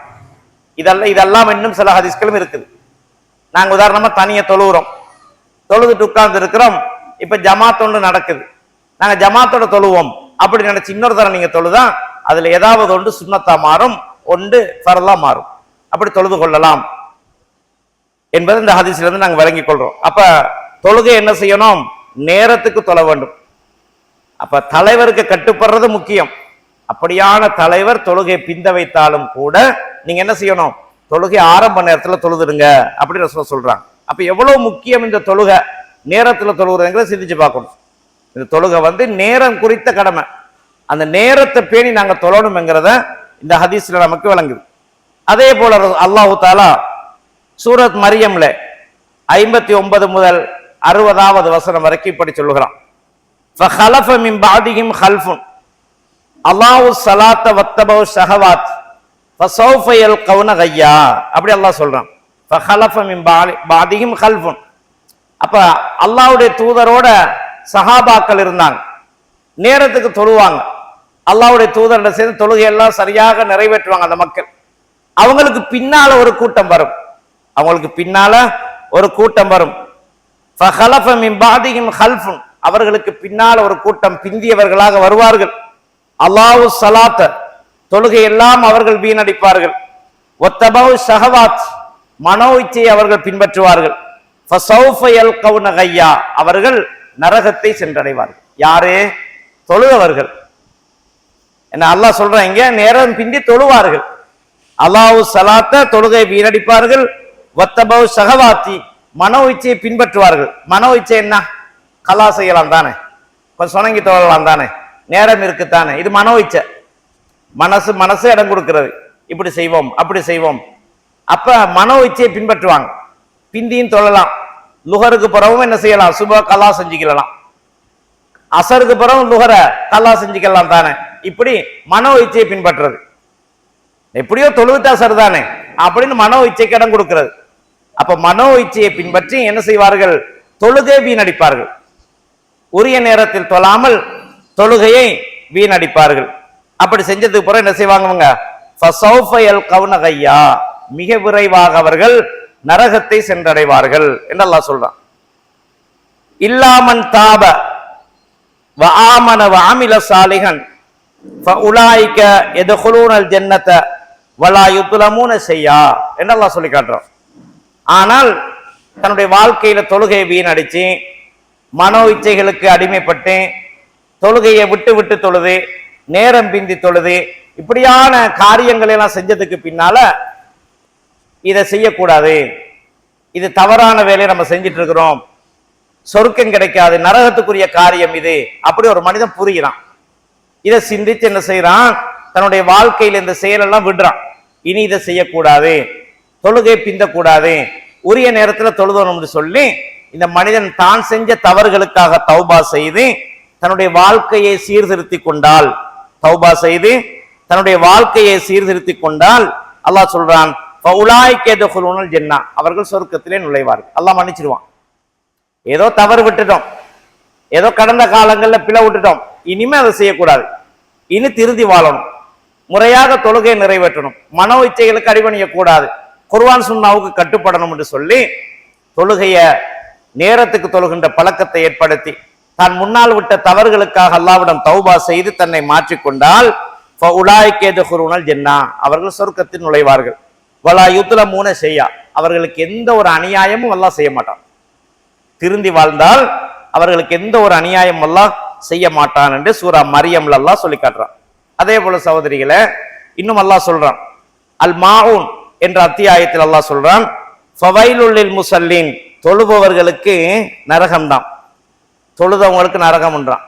இதெல்லாம் இன்னும் சில ஹதீஸ்களும் இருக்குது. நாங்க உதாரணமா தனியா தொழுகிறோம், தொழுதுட்டு உட்கார்ந்து இருக்கிறோம், இப்ப ஜமாத் ஒன்று நடக்குது, நாங்க ஜமாத்தோட தொழுவோம் அப்படி நினைச்சு இன்னொரு தரம் நீங்க தொழுதா அதுல ஏதாவது ஒன்று சுன்னத்தா மாறும், ஒன்று ஃபர்லா மாறும். அப்படி தொழுது கொள்ளலாம் என்பது இந்த ஹதீஸ்ல இருந்து நாங்க விளங்கிக் கொள்றோம். அப்ப தொழுகை என்ன செய்யணும்? நேரத்துக்கு தொழ வேண்டும். அப்ப தலைவருக்கு கட்டுப்படுறது முக்கியம். அப்படியான தலைவர் தொழுகை பிந்த வைத்தாலும் கூட நீங்க என்ன செய்யணும்? தொழுகை ஆரம்ப நேரத்துல தொழுதுடுங்க அப்படி ரசூலுல்லாஹ் சொல்றாங்க. அப்ப எவ்வளவு முக்கியம் இந்த தொழுகை, நேரத்துல தொழுகிறதுங்கிறத சிந்திச்சு பார்க்கணும். இந்த தொழுகை நேரம் குறித்த கடமை. அந்த நேரத்தை பேணி நாங்க தொழணும்ங்கிறத இந்த ஹதீஸ்ல நமக்கு விளங்குது. அதே போல அல்லாஹு தஆலா சூரத் மரியம்ல 59 முதல் 60வது வசனம் வரைக்கும் இப்படி சொல்லுகிறான், ஃபஹலஃப மின் பாதிஹிம் ஹல்ஃபுன் அல்லாஹு ஸலாத்த வத்தபவு ஷஹவாத் ஃபஸௌஃப யல்கௌன கய்யா. அப்படி அல்லாஹ் சொல்றான், ஃபஹலஃப மின் பாதிஹிம் ஹல்ஃபுன். அப்ப அல்லாஹ்வுடைய தூதரோட சஹாபாக்கள் இருந்தாங்க, நேரத்துக்கு தொழுவாங்க, அல்லாஹ்வுடைய தூதரோட சேர்ந்து தொழுகையெல்லாம் சரியாக நிறைவேற்றுவாங்க அந்த மக்கள். அவங்களுக்கு பின்னால ஒரு கூட்டம் வரும், அவங்களுக்கு பின்னால ஒரு கூட்டம் வரும். ஃபஹலஃப மின் பாதிஹிம் ஹல்ஃபுன், அவர்களுக்கு பின்னால ஒரு கூட்டம் பிந்தியவர்களாக வருவார்கள். அல்லாஹு ஸலாத்த, தொழுகை எல்லாம் அவர்கள் வீணடிப்பார்கள். வத்தபவு ஷஹவாத், மனோ இச்சையை அவர்கள் பின்பற்றுவார்கள். ஃபஸௌஃப யல்கௌன கய்யா, அவர்கள் நரகத்தை சென்றடைவார்கள். யாரே? தொழுதவர்கள். என்ன அல்லாஹ் சொல்றான் இங்க, நேரம் பிந்தி தொழுவார்கள். அல்லாஹு ஸலாத்த, தொழுகை வீணடிப்பார்கள். வத்தபவு ஷஹவாத்தி, மனோ இச்சையை பின்பற்றுவார்கள். மனோ இச்சை என்ன? கலா செய்யலாம் தானே, கொஞ்சம் சொணங்கி தொழலாம் தானே, நேரம் இருக்குத்தானே, இது மனோ இச்சை. மனசு இடம் கொடுக்கிறது, இப்படி செய்வோம் அப்படி செய்வோம். அப்ப மனோ இச்சையை பின்பற்றுவாங்க. பிந்தியும் தொழலாம், லுஹருக்கு பிறகும் என்ன செய்யலாம்? சுப கலா செஞ்சுக்கலாம், அசருக்கு பிறகும் லுஹர கலா செஞ்சுக்கலாம் தானே. இப்படி மனோ இச்சையை பின்பற்றுறது. எப்படியோ தொழுவிட்டா சரிதானே அப்படின்னு மனோ இச்சைக்கு இடம் கொடுக்கிறது. அப்ப மனோ இச்சையை பின்பற்றி என்ன செய்வார்கள்? தொழுகை வீணடிப்பார்கள். உரிய நேரத்தில் தொழாமல் தொழுகையை வீணடிப்பார்கள். அப்படி செஞ்சதுக்கு பிறகு என்ன செய்வாங்க? ஃபஸௌஃப யல்கௌன கய்யா, மிக விரைவாக அவர்கள் நரகத்தை சென்றடைவார்கள் என்று அல்லாஹ் சொல்றான். இல்லாமன் தாப வ ஆமன வ அமில சாலிஹன் ஃபஉலாயிக யதுகுலூனல் ஜன்னத வலா யுத்லமூன ஷையா என்று அல்லாஹ் சொல்லி காட்டுறான். ஆனால் தன்னுடைய வாழ்க்கையில தொழுகையை வீணடிச்சு மனோ இச்சைகளுக்கு அடிமைப்பட்டு தொழுகையை விட்டு விட்டு தொழுது, நேரம் பிந்தி தொழுது, இப்படியான காரியங்களை எல்லாம் செஞ்சதுக்கு பின்னால இதை செய்யக்கூடாது, இது தவறான வேலையை நம்ம செஞ்சிட்டு இருக்கிறோம், சொர்க்கம் கிடைக்காது, நரகத்துக்குரிய காரியம் இது, அப்படி ஒரு மனிதன் புரிகிறான். இதை சிந்திச்சு என்ன செய்யறான்? தன்னுடைய வாழ்க்கையில் இந்த செயலெல்லாம் விடுறான். இனி இதை செய்யக்கூடாது, தொழுகை பிந்தக்கூடாது, உரிய நேரத்தில் தொழுதணும்னு சொல்லி இந்த மனிதன் தான் செஞ்ச தவறுகளுக்காக தௌபா செய்து தன்னுடைய வாழ்க்கையை சீர்திருத்தி கொண்டால், தௌபா செய்து தன்னுடைய வாழ்க்கையை சீர்திருத்தி கொண்டால் அல்லாஹ் சொல்றான், ஃபஉலாயிக யதுகுலூனல் ஜன்னah, அவர்கள் சொர்க்கத்திலே நுழைவார்கள். அல்லாஹ் மன்னிச்சிடுவான். ஏதோ தவறு விட்டுட்டோம், ஏதோ கடந்த காலங்களில் பிழை விட்டுட்டோம், இனிமே அதை செய்யக்கூடாது, இனி திருந்தி வாழணும், முறையாக தொழுகை நிறைவேற்றணும், மனோ இச்சைகளுக்கு அடிபணிய கூடாது, குர்ஆன் சுன்னாவுக்கு கட்டுப்படணும் என்று சொல்லி தொழுகைய நேரத்துக்கு தொழுகின்ற பழக்கத்தை ஏற்படுத்தி தான் முன்னால் விட்ட தவறுகளுக்காக அல்லாஹ்விடம் தௌபா செய்து தன்னை மாற்றிக்கொண்டால் ஃபஉலாயிக யதுகுலூனல் ஜன்னah, அவர்கள் சொர்க்கத்தில் நுழைவார்கள். வலா யுத்லமூன ஷையா, அவர்களுக்கு எந்த ஒரு அநியாயமும் அல்லாஹ் செய்ய மாட்டான். திருந்தி வாழ்ந்தால் அவர்களுக்கு எந்த ஒரு அநியாயம் அல்லாஹ் செய்ய மாட்டான் என்று சூரா மரியம்ல அல்லாஹ் சொல்லி காட்டுறான். அதே போல சகோதரிகளை இன்னும் அல்லாஹ் சொல்றான், அல் மாஊன் என்ற அத்தியாயத்தில் அல்லாஹ் சொல்றான், ஃபவைலுல் லில் முஸல்லீன், தொழுபவர்களுக்கு நரகம்தான், தொழுதவங்களுக்கு நரகம்ன்றான்.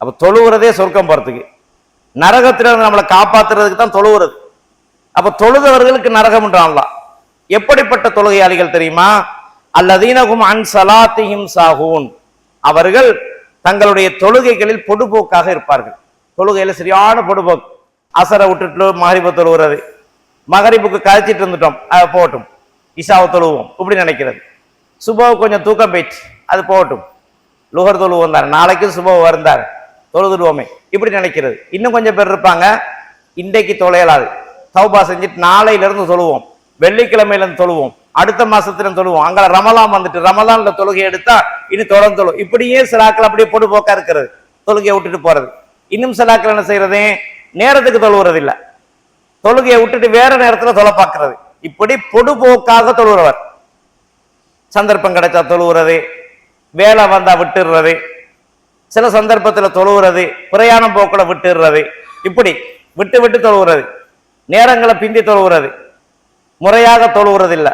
அப்ப தொழுகிறதே சொர்க்கம் போறதுக்கு, நரகத்திலிருந்து நம்மளை காப்பாத்துறதுக்கு தான் தொழுவுறது. அப்ப தொழுதவர்களுக்கு நரகம்ன்றான்லாம். எப்படிப்பட்ட தொழுகையாளிகள் தெரியுமா? அல்லதீனஹும் அன் ஸலாத்திஹிம் சாஹூன், அவர்கள் தங்களுடைய தொழுகைகளில் பொடுபோக்காக இருப்பார்கள். தொழுகையில சரியான பொடுபோக்கு. அசரை விட்டுட்டு மகரிப தொழுகிறது, மகரிபுக்கு கழிச்சிட்டு இருந்துட்டோம், அது போகட்டும், இஷாவை தொழுவோம் இப்படி நினைக்கிறது. சுபவு கொஞ்சம் தூக்கம் போயிடுச்சு, அது போகட்டும், லுகர் தொழுவு வந்தார், நாளைக்கு சுபவு வருந்தார், தொழுதுடுவோமே இப்படி நினைக்கிறது. இன்னும் கொஞ்சம் பேர் இருப்பாங்க, இன்றைக்கு தொலையலாது, தௌபா செஞ்சுட்டு நாளையில இருந்து தொழுவோம், வெள்ளிக்கிழமையில இருந்து தொழுவோம், அடுத்த மாசத்துல தொழுவோம், அங்க ரமலான் வந்துட்டு ரமலான்ல தொழுகை எடுத்தா இனி தொடர்ந்து தொழுவோம். இப்படியே சிலாக்கள் அப்படியே பொடுபோக்கா இருக்கிறது, தொழுகையை விட்டுட்டு போறது. இன்னும் சிலாக்கள் என்ன செய்யறது? நேரத்துக்கு தொழுவுறது இல்ல, தொழுகையை விட்டுட்டு வேற நேரத்துல தொலை பார்க்கிறது. இப்படி பொடுபோக்காக தொழுகிறவர். சந்தர்ப்பம் கிடைச்சா தொழுவுறது, வேலை வந்தா விட்டுடுறது, சில சந்தர்ப்பத்துல தொழுவுறது, பிரயாணம் போக்குல விட்டுடுறது, இப்படி விட்டு விட்டு தொழுவுறது, நேரங்களை பிந்தி தொழுவுறது, முறையாக தொழுவுறது இல்ல.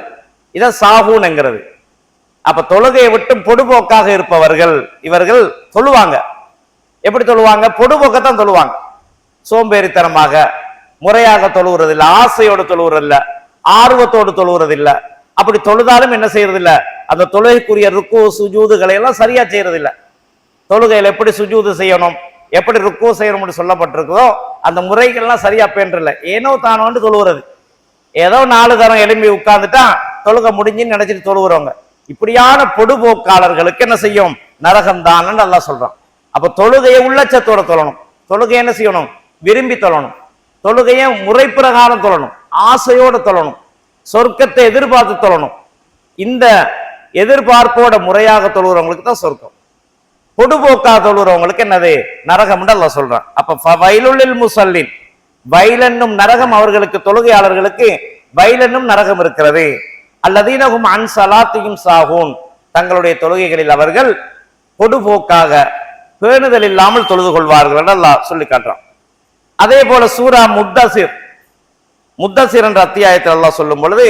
இதான் சாஹூன்ங்கிறது. அப்ப தொழுகையை விட்டு பொடுபோக்காக இருப்பவர்கள் இவர்கள் தொழுவாங்க. எப்படி தொழுவாங்க? பொடுபோக்கத்தான் தொழுவாங்க. சோம்பேறித்தனமாக முறையாக தொழுவுறது இல்ல, ஆசையோடு தொழுவுறது இல்ல, ஆர்வத்தோடு தொழுவுறது இல்ல. அப்படி தொழுதாலும் என்ன செய்யறது இல்ல? அந்த தொழுகைக்குரிய ருக்கு சுஜூதுகளை எல்லாம் சரியா செய்யறது இல்ல. தொழுகையில் எப்படி சுஜூது செய்யணும், எப்படி ருக்கு செய்யணும் சொல்லப்பட்டிருக்குதோ அந்த முறைகள்லாம் சரியா பேன்றல. ஏனோ தானோன்னு தொழுவுறது, ஏதோ 4 தரம் எழும்பி உட்கார்ந்துட்டா தொழுகை முடிஞ்சுன்னு நினைச்சிட்டு தொழுவுறவங்க. இப்படியான பொடுபோக்காளர்களுக்கு என்ன செய்யும்? நரகம் தான் அல்லாஹ் சொல்றான். அப்ப தொழுகையை உள்ளச்சத்தோட தொழணும். தொழுகை என்ன செய்யணும்? விரும்பி தொழணும். தொழுகையை முறை பிரகாரம் தொழணும், ஆசையோடு தொழணும், சொர்க்கத்தை எதிர்பார்த்து தொழணும். இந்த எதிர்பார்ப்போட முறையாக தொழுகிறவங்களுக்கு தான் சொர்க்கம். பொடுபோக்காக தொழுகிறவங்களுக்கு என்னது? நரகம் அல்லாஹ் சொல்றான். அப்ப ஃபவைலுல் முஸல்லின், வயலென்னும் நரகம் அவர்களுக்கு, தொழுகையாளர்களுக்கு வயலென்னும் நரகம் இருக்கிறது. அல்லதீனஹும் அன் ஸலாத்திஹிம் சாஹூன், தங்களுடைய தொழுகைகளில் அவர்கள் பொடுபோக்காக பேணுதல் இல்லாமல் தொழுது கொள்வார்கள் என்று அல்லாஹ் சொல்லி காட்டுறான். அதே போல சூரா முத்தசிர் என்ற அத்தியாயத்தில் அல்லாஹ் சொல்லும் பொழுது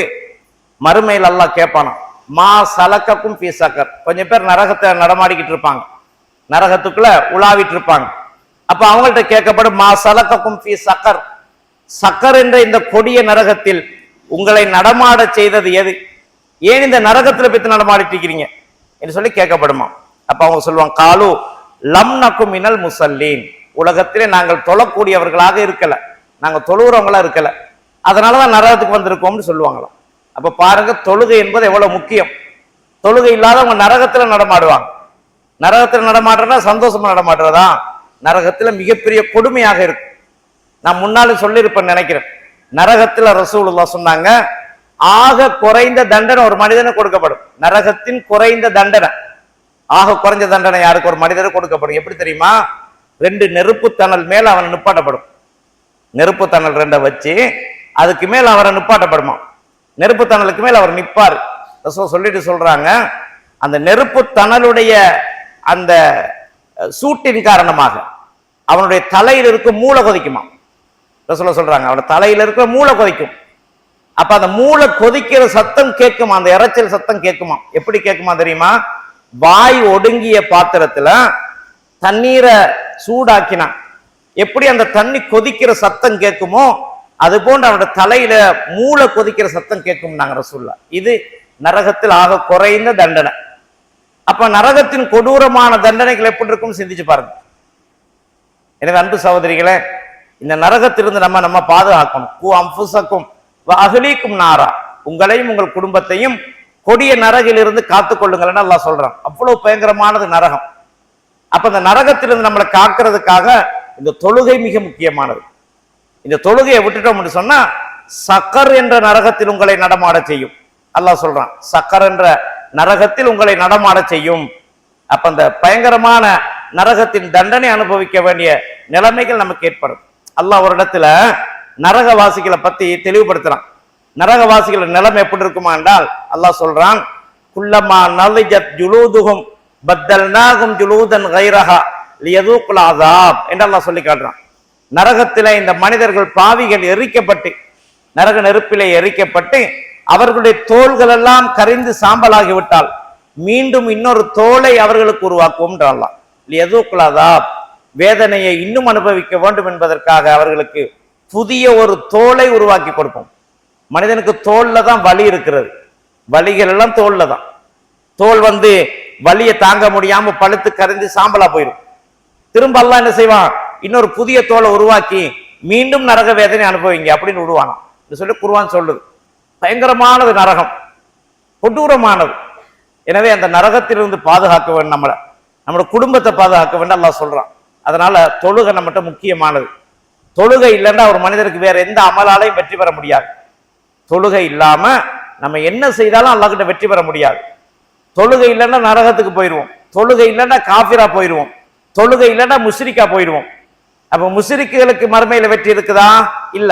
மறுமையில் அல்லாஹ் கேட்பானா, மா சலக்கக்கும் ஃபீ சக்கர். கொஞ்சம் பேர் நரகத்தை நடமாடிக்கிட்டு இருப்பாங்க, நரகத்துக்குள்ள உலாவிட்டு இருப்பாங்க. அப்ப அவங்கள்ட்ட கேட்கப்படும், மா சலக்கக்கும் ஃபீ சக்கர், சக்கர் என்ற இந்த கொடிய நரகத்தில் உங்களை நடமாட செய்தது எது? ஏன் இந்த நரகத்துல போய் நடமாடிட்டு இருக்கிறீங்க என்று சொல்லி கேட்கப்படுமா. அப்ப அவங்க சொல்லுவாங்க, காலு லம் நக்கும் மினல் முஸல்லீன், உலகத்திலே நாங்கள் தொழக்கூடியவர்களாக இருக்கல, நாங்க தொழுகிறவங்களா இருக்கல, அதனாலதான் நரகத்துக்கு வந்திருக்கோம்னு சொல்லுவாங்களாம். அப்ப பாருங்க, தொழுகை என்பது எவ்வளவு முக்கியம். தொழுகை இல்லாதவங்க நரகத்துல நடமாடுவாங்க. நரகத்துல நடமாடுறதா சந்தோஷமா நடமாடுறதா? நரகத்துல மிகப்பெரிய கொடுமையாக இருக்கு. நான் முன்னாலும் சொல்லியிருப்பேன் நினைக்கிறேன். நரகத்துல ரசூலுல்லாஹ் சொன்னாங்க, ஆக குறைந்த தண்டனை ஒரு மனிதனுக்கு கொடுக்கப்படும். நரகத்தின் குறைந்த தண்டனை, ஆக குறைஞ்ச தண்டனை யாருக்கு? ஒரு மனிதனுக்கு கொடுக்கப்படும். எப்படி தெரியுமா? 2 நெருப்பு தணல் மேல அவன் நிப்பாட்டப்படும். நெருப்பு தணல் 2 வச்சு அதுக்கு மேல அவரை நிப்பாட்டப்படுமா. நெருப்பு தணலுக்கு மேல அவர் நிற்பார். ரசூல் சொல்லிட்டு சொல்றாங்க, அந்த நெருப்பு தணலுடைய அந்த சூட்டின் காரணமாக அவனுடைய தலையில் இருக்க மூளை கொதிக்குமா. ரசூல் சொல்றாங்க, அவனோட தலையில இருக்கிற மூளை கொதிக்கும். அப்ப அந்த மூளை கொதிக்கிற சத்தம் கேட்குமா, அந்த இறைச்சல் சத்தம் கேட்குமா. எப்படி கேட்குமா தெரியுமா? வாய் ஒடுங்கிய பாத்திரத்துல தண்ணீரை சூடாக்கினா எப்படி அந்த தண்ணி கொதிக்கிற சத்தம் கேட்குமோ அது போன்று அவனுடைய தலையில மூளை கொதிக்கிற சத்தம் கேட்கும் நாங்க ரசூலுல்லாஹ். இது நரகத்தில் ஆக குறைந்த தண்டனை. அப்ப நரகத்தின் கொடூரமான தண்டனைகள் எப்படி இருக்கும் சிந்திச்சு பாருங்க. எனவே அன்பு சகோதரிகளே, இந்த நரகத்திலிருந்து நம்ம பாதுகாக்கணும். கு அம்புசக்கும் அகலீக்கும் நாரா, உங்களையும் உங்கள் குடும்பத்தையும் கொடிய நரகிலிருந்து காத்துக் கொள்ளுங்கள்னு அல்லாஹ் சொல்றான். அவ்வளவு பயங்கரமானது நரகம். அப்ப இந்த நரகத்திலிருந்து நம்மளை காக்கிறதுக்காக இந்த தொழுகை மிக முக்கியமானது. இந்த தொழுகையை விட்டுட்டோம்னு சொன்னா சக்கர் என்ற நரகத்தில் உங்களை நடமாட செய்யும். அல்லாஹ் சொல்றான், சக்கர் என்ற நரகத்தில் உங்களை நடமாட செய்யும். அப்ப அந்த பயங்கரமான நரகத்தின் தண்டனை அனுபவிக்க வேண்டிய நிலைமைகள் நமக்கு ஏற்படும். அல்லாஹ் ஒரு இடத்துல நரகவாசிகளை பத்தி தெளிவுபடுத்துறான். நரகவாசிகள் நிலைமை எப்படி இருக்குமா என்றால் அல்லாஹ் சொல்றான், குல்லமா நலிஜத் ஜுலூதுஹும் பத்தல்நாகும் ஜுலூதன் கைரஹா லியதூக்குல் அஸாப் என்று அல்லாஹ் சொல்லி காட்டுறான். நரகத்திலே இந்த மனிதர்கள் பாவிகள் எரிக்கப்பட்டு, நரக நெருப்பிலே எரிக்கப்பட்டு அவர்களுடைய தோள்கள் எல்லாம் கரிந்து சாம்பலாகிவிட்டால் மீண்டும் இன்னொரு தோலை அவர்களுக்கு உருவாக்குவோம் என்றான். லியதூக்குல் அஸாப், வேதனையை இன்னும் அனுபவிக்க வேண்டும் என்பதற்காக அவர்களுக்கு புதிய ஒரு தோலை உருவாக்கி கொடுப்போம். மனிதனுக்கு தோல்ல தான் வலி இருக்கிறது, வலிகள் எல்லாம் தோல்ல தான். தோல் வலியை தாங்க முடியாம பழுத்து கரைந்து சாம்பலா போயிடும். திரும்ப அல்லாஹ் என்ன செய்வான், இன்னொரு புதிய தோலை உருவாக்கி மீண்டும் நரக வேதனை அனுபவிங்க அப்படின்னு விடுவானாம் சொல்லி குர்ஆன் சொல்லுது. பயங்கரமானது நரகம், கொடூரமானது. எனவே அந்த நரகத்திலிருந்து பாதுகாக்க வேண்டும், நம்மளோட குடும்பத்தை பாதுகாக்க வேண்டும் அல்லாஹ் சொல்றான். அதனால தொழுகை நம்மகிட்ட முக்கியமானது. தொழுகை இல்லைன்னா ஒரு மனிதருக்கு வேற எந்த அமலாலையும் வெற்றி பெற முடியாது. தொழுகை இல்லாம நம்ம என்ன செய்தாலும் அல்லாஹ் கிட்ட வெற்றி பெற முடியாது. தொழுகை இல்லைன்னா நரகத்துக்கு போயிடுவோம், தொழுகை இல்லைன்னா காஃபிரா போயிடுவோம், தொழுகை இல்லைன்னா முஷ்ரிக்கா போயிடுவோம். அப்ப முஷ்ரிக்குகளுக்கு மறுமையில வெற்றி இருக்குதா? இல்ல.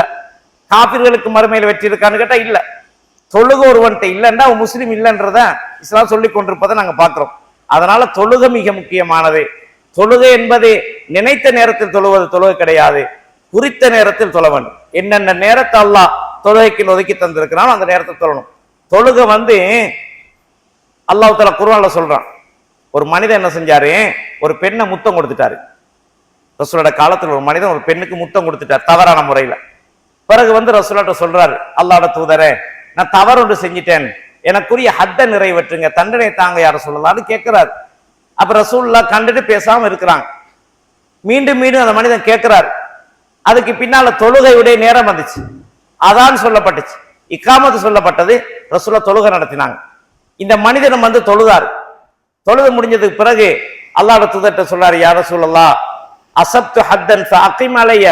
காபிர்களுக்கு மறுமையில வெற்றி இருக்கான்னு கேட்டா இல்ல. தொழுகை ஒருவன்ட்ட இல்லைன்னா முஸ்லீம் இல்லைன்றத இஸ்லாம் சொல்லி கொண்டிருப்பதை நாங்க பார்க்கிறோம். அதனால தொழுகை மிக முக்கியமானது. தொழுகை என்பது நினைத்த நேரத்தில் தொழுவது தொழுகை கிடையாது, குறித்த நேரத்தில் தொழ வேண்டும். என்னென்ன நேரத்தை அல்லாஹ் தொழுகைக்கு ஒதுக்கி தந்திருக்கிறான் அந்த நேரத்தை தொழணும். தொழுகை அல்லாஹ் தஆலா குர்ஆன்ல சொல்றான். ஒரு மனிதன் என்ன செஞ்சாரு, ஒரு பெண்ணை முத்தம் கொடுத்துட்டாரு. ரசூலோட காலத்தில் ஒரு மனிதன் ஒரு பெண்ணுக்கு முத்தம் கொடுத்துட்டார் தவறான முறையில. பிறகு ரசூலுல்லாஹ்ட்ட சொல்றாரு, அல்லாஹ்வோட தூதரே, நான் தவறு ஒன்று செஞ்சிட்டேன், எனக்குரிய ஹத்தை நிறைவேற்றுங்க, தண்டனை தாங்க யார சொல்லலாம்னு கேட்கிறாரு. அப்ப ரசூலுல்லாஹ் கண்டுட்டு பேசாம இருக்கிறாங்க. மீண்டும் மீண்டும் அந்த மனிதன் கேட்கிறாரு. அதுக்கு பின்னால தொழுகையுடைய நேரம் வந்துச்சு, அதான் சொல்லப்பட்டுச்சு, இக்காமத்து சொல்லப்பட்டது. ரசூலுல்லாஹ் தொழுகை நடத்தினாங்க. இந்த மனிதனும் தொழுதாரு. தொழுது முடிஞ்சதுக்கு பிறகு அல்லாஹ்வோட தூதர்ட்ட சொல்றாரு, யா ரசூலல்லாஹ், அஸப்து ஹத்தன் ஃபஅகிம் அலைய,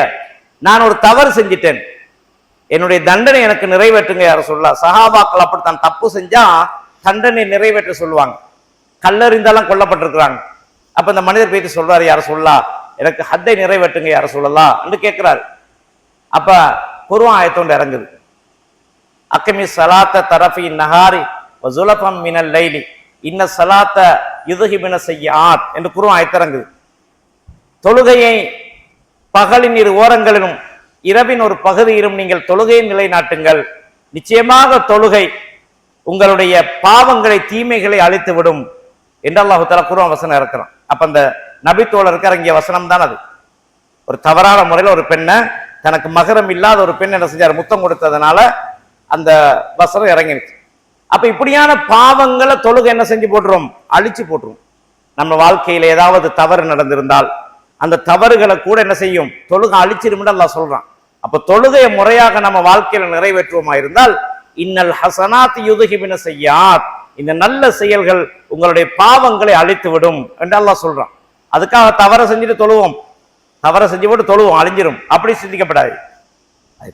நான் ஒரு தவறு செஞ்சிட்டேன், என்னுடைய தண்டனை எனக்கு நிறைவேற்றுங்க யா ரசூலல்லாஹ். சஹாபாக்கள் அப்படித்தான், தப்பு செஞ்சா தண்டனை நிறைவேற்ற சொல்லுவாங்க. கல்லறிந்தாலும் கொல்லப்பட்டிருக்கிறாங்க. அப்ப இந்த மனிதர் போயிட்டு சொல்றாரு, யா ரசூலல்லாஹ், எனக்கு ஹத்தை நிறைவேற்றுங்க யா ரசூலல்லாஹ் என்று கேட்கிறாரு. அப்ப குர்ஆன் ஆயத்தோண்டு இறங்குது. அக்கிமி ஸலாத்த தரஃபி நஹாரி வ ஸுலஃபம் மினல் லைலி இன்ன ஸலாத்த யுத்ஹிபுன ஸய்யிஆத் என்று குர்ஆன் ஆயத்திறங்குது. தொழுகையை பகலின் இரு ஓரங்களிலும் இரவின் ஒரு பகுதியிலும் நீங்கள் தொழுகையை நிலைநாட்டுங்கள், நிச்சயமாக தொழுகை உங்களுடைய பாவங்களை தீமைகளை அழித்துவிடும் என்று அல்லாஹ் தஆலா குர்ஆன் வசனம் இறக்குறான். அப்ப அந்த நபி தோழருக்கு இறங்கிய வசனம் தான் அது. ஒரு தவறான முறையில் ஒரு பெண்ணை, தனக்கு மகரம் இல்லாத ஒரு பெண் என்ன செஞ்சார், முத்தம் கொடுத்ததுனால அந்த வசனம் இறங்கிடுச்சு. அப்ப இப்படியான பாவங்களை தொழுகை என்ன செஞ்சு போட்டுரும், அழிச்சு போட்டுரும். நம்ம வாழ்க்கையில ஏதாவது தவறு நடந்திருந்தால் அந்த தவறுகளை கூட என்ன செய்யும், தொழுகை அழிச்சிடும் அல்லாஹ் சொல்றான். அப்ப தொழுகையை முறையாக நம்ம வாழ்க்கையில நிறைவேற்றுவோமா இருந்தால், இன்னல் ஹசனாத் யுத்ஹிபுன ஸய்யிஆத், இந்த நல்ல செயல்கள் உங்களுடைய பாவங்களை அழித்து விடும் என்று அல்லாஹ் சொல்றான். அதுக்காக தவறை செஞ்சுட்டு தொழுவோம், தவறை செஞ்சு போட்டு தொழுவோம் அழிஞ்சிரும், அப்படி சிந்திக்கப்படாது.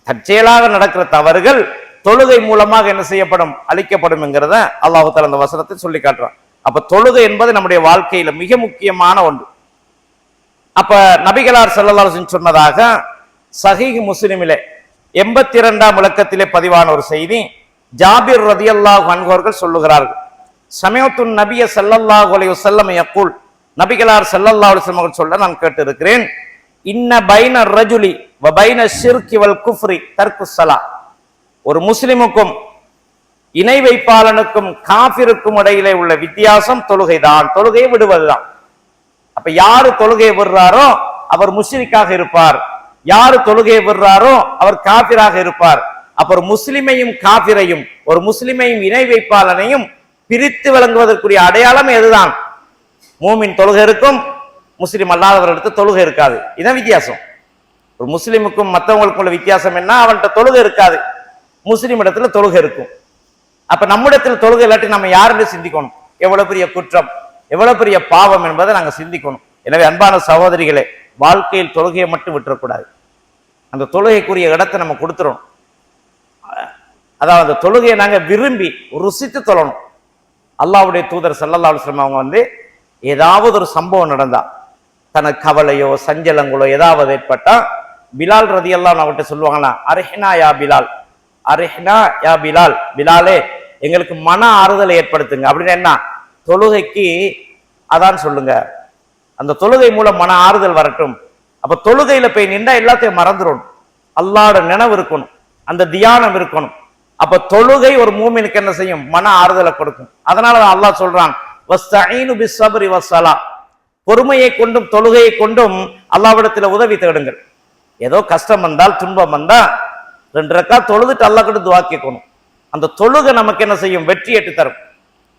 தற்செயலாக நடக்கிற தவறுகள் தொழுகை மூலமாக என்ன செய்யப்படும், அழிக்கப்படும் என்கிறத அல்லாஹ் தஆலா அந்த வசனத்தை சொல்லி காட்டுறான். அப்ப தொழுகை என்பது நம்முடைய வாழ்க்கையில மிக முக்கியமான ஒன்று. அப்ப நபிகளார் ஸல்லல்லாஹு அலைஹி வஸல்லம் சொன்னதாக சஹீஹ் முஸ்லிமிலே 82ஆம் இலக்கத்திலே பதிவான ஒரு செய்தி, ஜாபிர் ரலியல்லாஹு அன்ஹு அவர்கள் சொல்லுகிறார்கள், சமயத்துன் நபிய ஸல்லல்லாஹு அலைஹி வஸல்லம் யக்கூல், நபிகளார் ஸல்லல்லாஹு அலைஹி வஸல்லம் சொல்ல நான் கேட்டு இருக்கிறேன், இன்ன பைன ரஜுலி வ பைன ஷிர்கி வல் குஃப்ரி தர்க்குஸ் ஸலா, ஒரு முஸ்லிமுக்கும் இணை வைப்பாளனுக்கும் காஃபிருக்கும் இடையிலே உள்ள வித்தியாசம் தொழுகைதான், தொழுகையை விடுவதுதான். அப்ப யாரு தொழுகையை விடுறாரோ அவர் முஷ்ரிக்காக இருப்பார், யாரு தொழுகையை விடுறாரோ அவர் காஃபிராக இருப்பார். அப்ப ஒரு முஸ்லிமையும் காஃபிரையும், ஒரு முஸ்லிமையும் இணை வைப்பாளனையும் பிரித்து விளங்குவதற்குரிய அடையாளம் எதுதான், மூமின் தொழுகை இருக்கும், முஸ்லிம் அல்லாதவர்களுக்கு தொழுகை இருக்காது. இதான் வித்தியாசம். ஒரு முஸ்லிமுக்கும் மற்றவங்களுக்கும் உள்ள வித்தியாசம் என்ன, அவன்கிட்ட தொழுகை இருக்காது, முஸ்லிம் இடத்துல தொழுகை இருக்கும். அப்ப நம்மிடத்துல தொழுகை இல்லாட்டி நம்ம யாருன்னு சிந்திக்கணும், எவ்வளவு பெரிய குற்றம், எவ்வளவு பெரிய பாவம் என்பதை நாங்க சிந்திக்கணும். எனவே அன்பான சகோதரிகளே, வாழ்க்கையில் தொழுகையை மட்டும் விட்டுறக்கூடாது, அந்த தொழுகைக்குரிய இடத்தை நம்ம கொடுத்துடணும். அதாவது அந்த தொழுகையை நாங்க விரும்பி ருசித்து தொழணும். அல்லாஹ்வுடைய தூதர் ஸல்லல்லாஹு அலைஹி வஸல்லம் அவங்க ஏதாவது ஒரு சம்பவம் நடந்தா, தனக்கு கவலையோ சஞ்சலங்களோ ஏதாவது ஏற்பட்டா, பிலால் ரலியல்லாஹு அன்ஹு அவர்கிட்ட சொல்லுவாங்களா, அரிஹ்னா யா பிலால், அரிஹ்னா யா பிலால், பிலாலே எங்களுக்கு மன ஆறுதலை ஏற்படுத்துங்க. அப்படின்னு என்ன, தொழுகைக்கு அதான் சொல்லுங்க, அந்த தொழுகை மூலம் மன ஆறுதல் வரட்டும். அப்ப தொழுகையில போய் நின்றா எல்லாத்தையும் மறந்துடணும், அல்லாஹ்வோட நினைவு இருக்கணும், அந்த தியானம் இருக்கணும். அப்ப தொழுகை ஒரு மூமினுக்கு என்ன செய்யும், மன ஆறுதலை கொடுக்கும். அதனால அல்லாஹ் சொல்றான், வஸ்தஈனு பிஸ்ஸப்ரி வஸ்ஸலா, பொறுமையை கொண்டும் தொழுகையை கொண்டும் அல்லாஹ்விடத்தில் உதவி தேடுங்கள். ஏதோ கஷ்டம் வந்தால் துன்பம் வந்தா 2 ரக்காத் தொழுதுட்டு அல்லாஹ் கிட்ட துஆ கேட்கணும். அந்த தொழுகை நமக்கு என்ன செய்யும்? வெற்றி ஏற்று தரும்.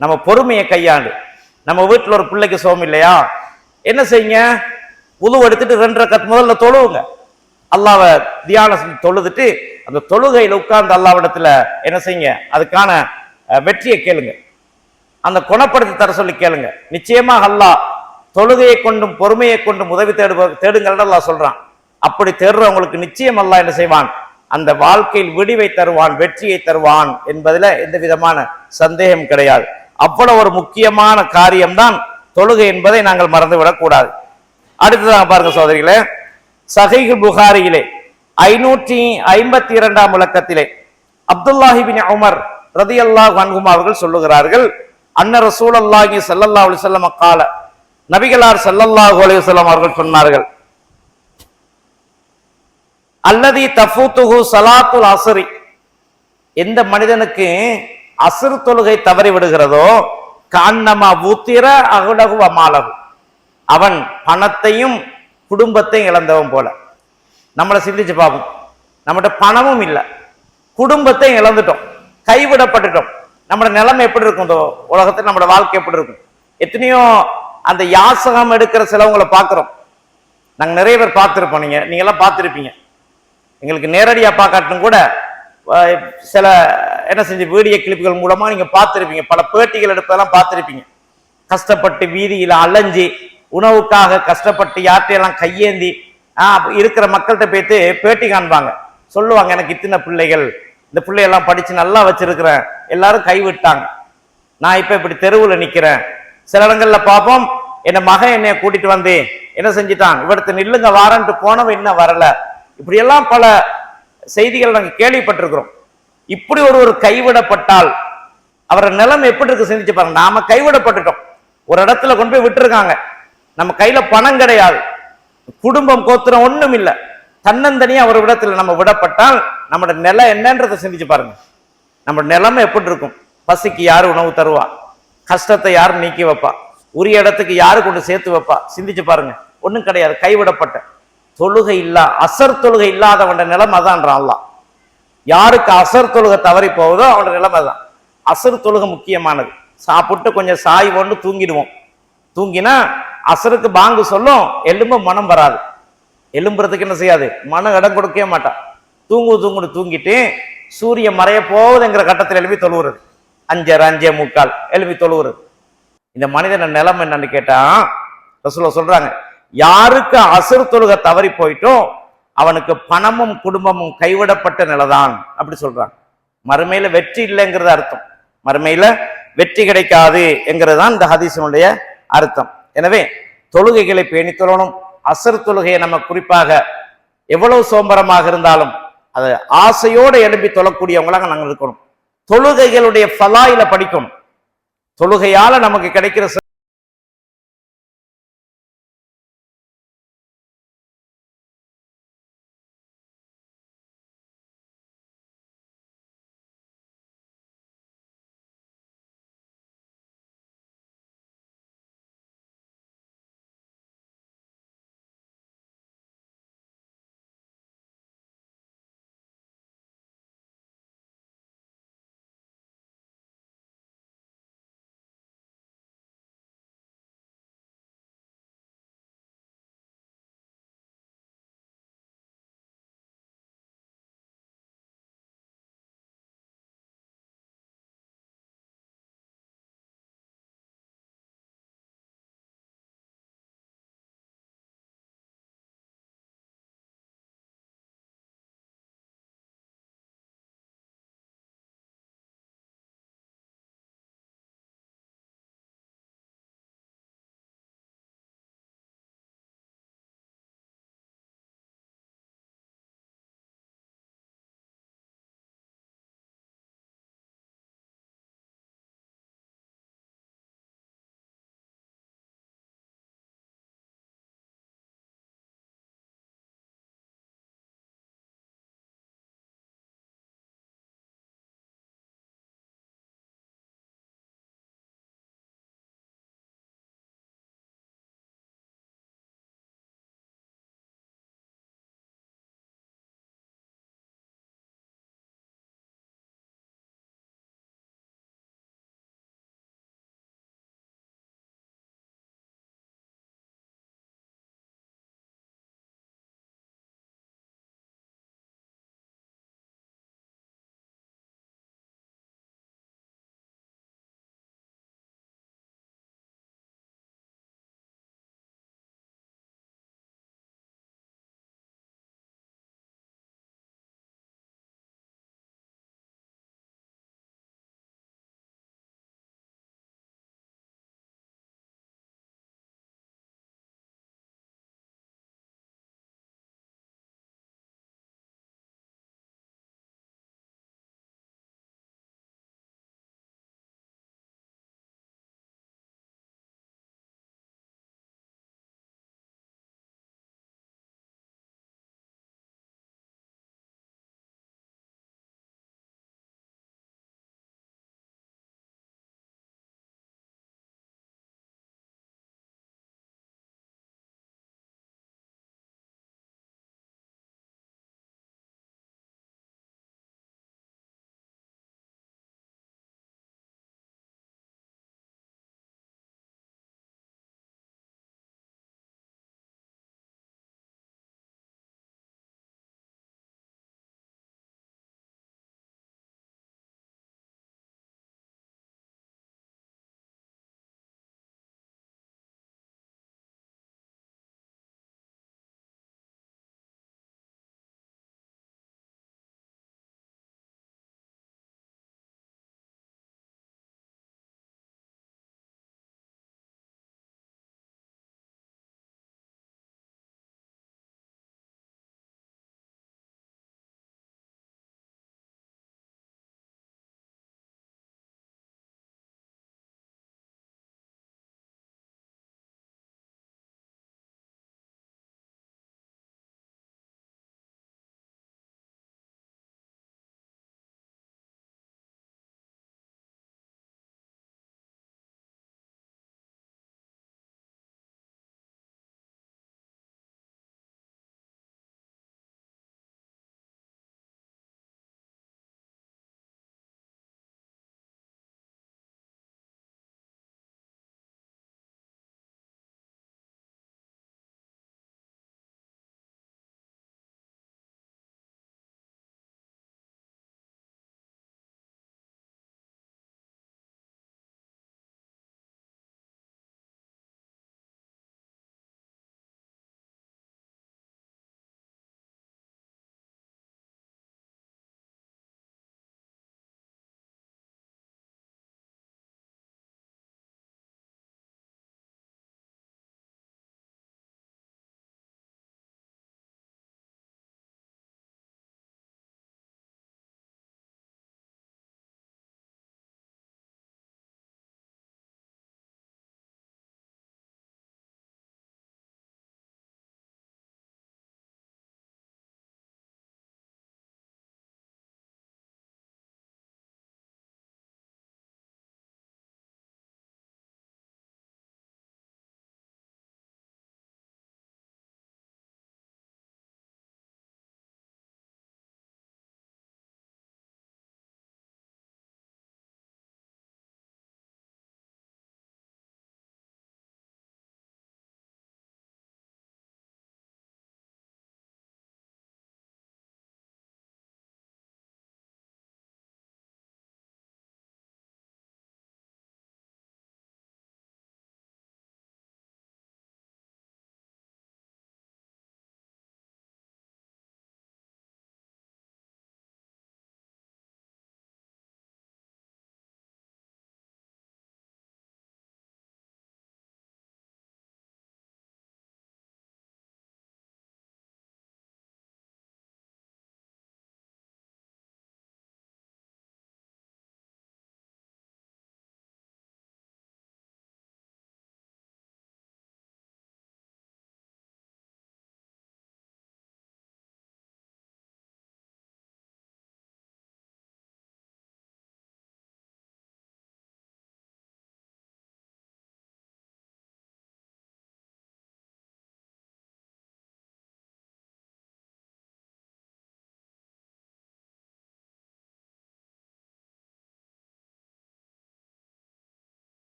நம்ம பொறுமையை கையாண்டு, நம்ம வீட்டில் ஒரு பிள்ளைக்கு சோம் இல்லையா, என்ன செய்யுங்க? உது எடுத்துட்டு 2 ரக்காத் முதல்ல தொழுவுங்க. அல்லாஹ்வை தியானம் செஞ்சு தொழுதுட்டு அந்த தொழுகையில் உட்கார்ந்து அல்லாஹ்விடத்துல என்ன செய்யுங்க? அதுக்கான வெற்றியை கேளுங்க. அந்த குணப்படுத்தி தர சொல்லி கேளுங்க. நிச்சயமாக அல்லாஹ் தொழுகையை கொண்டும் பொறுமையை கொண்டும் உதவி தேடுங்கள் அல்லாஹ் சொல்றான். அப்படி தேடுறவங்களுக்கு நிச்சயம் அல்லாஹ் என்ன செய்வான்? அந்த வாழ்க்கையில் விடிவை தருவான், வெற்றியை தருவான் என்பதுல எந்த விதமான சந்தேகம் கிடையாது. அவ்வளவு ஒரு முக்கியமான காரியம்தான் தொழுகை என்பதை நாங்கள் மறந்துவிடக் கூடாது. அடுத்ததாக பாருங்க சகோதரிகளே, சஹீஹ் புகாரியிலே 552ஆம் இலக்கத்திலே அப்துல்லாஹ் இப்னு உமர் ரலியல்லாஹு அன்ஹுமா அவர்கள் சொல்லுகிறார்கள், அன்ன ரசூலுல்லாஹி ஸல்லல்லாஹு அலைஹி வஸல்லம் கால, நபிகளார் ஸல்லல்லாஹு அலைஹி வஸல்லம் அவர்கள் சொன்னார்கள், அல்லதி தஃபூத்துஹு ஸலாத்துல் அஸ்ரி, எந்த மனிதனுக்கு அஸ்ர் தொழுகை தவறி விடுகிறதோ, கஅன்னமா உத்திர அஹ்லஹு வ மாலஹு, அவன் பணத்தையும் குடும்பத்தையும் இழந்தவன் போல. நம்மளை சிந்திச்சு பார்ப்போம். நம்மகிட்ட பணமும் இல்லை, குடும்பத்தையும் இழந்துட்டோம், கைவிடப்பட்டுட்டோம். நம்மளோட நிலைமை எப்படி இருக்கும்? இந்த உலகத்தில் நம்மளோட வாழ்க்கை எப்படி இருக்கும்? எத்தனையோ அந்த யாசகம் எடுக்கிற சிலவங்களை பார்க்குறோம். நாங்கள் நிறைய பேர் பார்த்துருப்போம். நீங்கெல்லாம் பார்த்துருப்பீங்க. எங்களுக்கு நேரடியாக பார்க்காட்டும் கூட சில என்ன செஞ்சு வீடியோ கிளிப்புகள் மூலமா நீங்க பார்த்துருப்பீங்க. பல பேட்டிகள் எடுப்பதெல்லாம் பார்த்துருப்பீங்க. கஷ்டப்பட்டு வீதியில அலைஞ்சி உணவுக்காக கஷ்டப்பட்டு யார்ட்டையெல்லாம் கையேந்தி இருக்கிற மக்கள்கிட்ட போய்த்து பேட்டி காண்பாங்க. சொல்லுவாங்க, எனக்கு இத்தனை பிள்ளைகள், இந்த பிள்ளையெல்லாம் படிச்சு நல்லா வச்சிருக்கிறேன், எல்லாரும் கைவிட்டாங்க, நான் இப்ப இப்படி தெருவுல நிக்கிறேன். சில இடங்கள்ல பார்ப்போம், என் மகன் என்னைய கூட்டிட்டு வந்து என்ன செஞ்சிட்டான், இவடத்து நில்லுங்க வாரன்ட்டு போனவன் இன்னும் வரல. இப்படியெல்லாம் பல செய்திகள் நாங்கள் கேள்விப்பட்டிருக்கிறோம். இப்படி ஒரு கைவிடப்பட்டால் அவர நிலைமை எப்படி இருக்கு சிந்திச்சு பாருங்க. நாம கைவிடப்பட்டுட்டோம், ஒரு இடத்துல கொண்டு போய் விட்டுருக்காங்க, நம்ம கையில பணம் கிடையாது, குடும்பம் கோத்திரம் ஒண்ணும் இல்லை, தன்னந்தனியா ஒரு இடத்துல நம்ம விடப்பட்டால் நம்மளோட நிலை என்னன்றதை சிந்திச்சு பாருங்க. நம்ம நிலைமை எப்படி இருக்கும்? பசிக்கு யாரு உணவு தருவா? கஷ்டத்தை யாரு நீக்கி வைப்பா? உரிய இடத்துக்கு யாரு கொண்டு சேர்த்து வைப்பா? சிந்திச்சு பாருங்க. ஒண்ணும் கிடையாது, கைவிடப்பட்ட தொழுகை இல்லா அசர் தொழுகை இல்லாதவன் நிலைமை அதான்றான் அல்லாஹ். யாருக்கு அசர் தொழுகை தவறி போகுதோ அவனோட நிலைமை தான். அசர் தொழுகை முக்கியமானது. சாப்பிட்டு கொஞ்சம் சாய் ஒன்று தூங்கிடுவோம். தூங்கினா அசருக்கு பாங்கு சொல்லும், எலும்பு மனம் வராது. எலும்புறதுக்கு என்ன செய்யாது? மனம் இடம் கொடுக்கவே மாட்டான். தூங்குன்னு தூங்கிட்டு சூரிய மறைய போகுதுங்கிற கட்டத்தில் எழுப்பி தொழுவுறது, 5:30 5:45 எழுப்பி தொழுவுறது. இந்த மனிதன் நிலைமை என்னன்னு கேட்டா ரசூலுல்லாஹ் சொல்றாங்க, யாருக்கு அசர் தொழுகை தவறி போயிட்டோ அவனுக்கு பணமும் குடும்பமும் கைவிடப்பட்ட நிலைதான் அப்படி சொல்றாங்க. மறுமையில வெற்றி இல்லைங்கிறது அர்த்தம், மறுமையில வெற்றி கிடைக்காது என்கிறதுதான் இந்த ஹதீஸினுடைய அர்த்தம். எனவே தொழுகைகளை பேணி தொழணும். அசர் தொழுகையை நம்ம குறிப்பாக எவ்வளவு சோம்பரமாக இருந்தாலும் அது ஆசையோடு எழுப்பி தொழக்கூடியவங்களாக நாங்கள் இருக்கணும். தொழுகைகளுடைய ஃபலாயில படிக்கணும். தொழுகையால நமக்கு கிடைக்கிற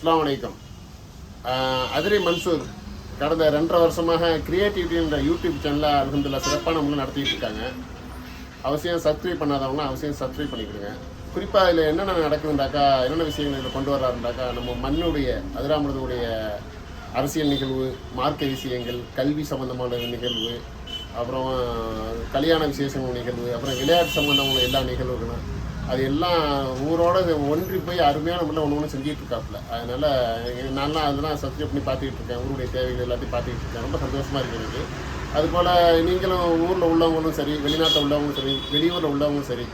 அஸ்ஸலாமு அலைக்கும். அதிரி மன்சூர் கடந்த 2.5 வருஷமாக கிரியேட்டிவிட்டின்ற யூடியூப் சேனலில் அல்ஹம்துலில்லாஹ் சிறப்பான முறையில் நடத்திட்டு இருக்காங்க. அவசியம் சப்ஸ்கிரைப் பண்ணாதவங்களாம் அவசியம் சப்ஸ்கிரைப் பண்ணிக்கிடுங்க. குறிப்பாக இதில் என்னென்ன நடக்குதுண்டாக்கா, என்னென்ன விஷயங்கள் இதில் கொண்டு வர்றாருண்டாக்கா, நம்ம மண்ணுடைய அதிராமருடைய அரசியல் நிகழ்வு, மார்க்க விஷயங்கள், கல்வி சம்மந்தமான நிகழ்வு, அப்புறம் கல்யாண விசேஷங்கள் நிகழ்வு, அப்புறம் விளையாட்டு சம்மந்தமான எல்லா நிகழ்வுகளும் அது எல்லாம் ஊரோட ஒன்றி போய் அருமையான முறையில் ஒன்று செஞ்சுட்டு இருக்காப்புல. அதனால் நான்லாம் அதெல்லாம் சப்ஸ்கிரைப் பண்ணி பார்த்துக்கிட்டு இருக்கேன். ஊருடைய தேவைகள் எல்லாத்தையும் பார்த்துக்கிட்டு இருக்கேன். ரொம்ப சந்தோஷமாக இருக்குது எனக்கு. அதுபோல் நீங்களும் ஊரில் உள்ளவங்களும் சரி, வெளிநாட்டில் உள்ளவங்களும் சரி, வெளியூரில் உள்ளவங்களும் சரி,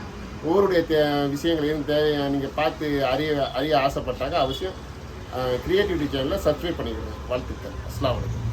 ஊருடைய விஷயங்களையும் தேவையை நீங்கள் பார்த்து அறிய ஆசைப்பட்டாக்க அவசியம் கிரியேட்டிவிட்டி சேனலில் சப்ஸ்கிரைப் பண்ணிக்கணும். வாழ்த்துக்கள். அஸ்ஸலாமு அலைக்கும்.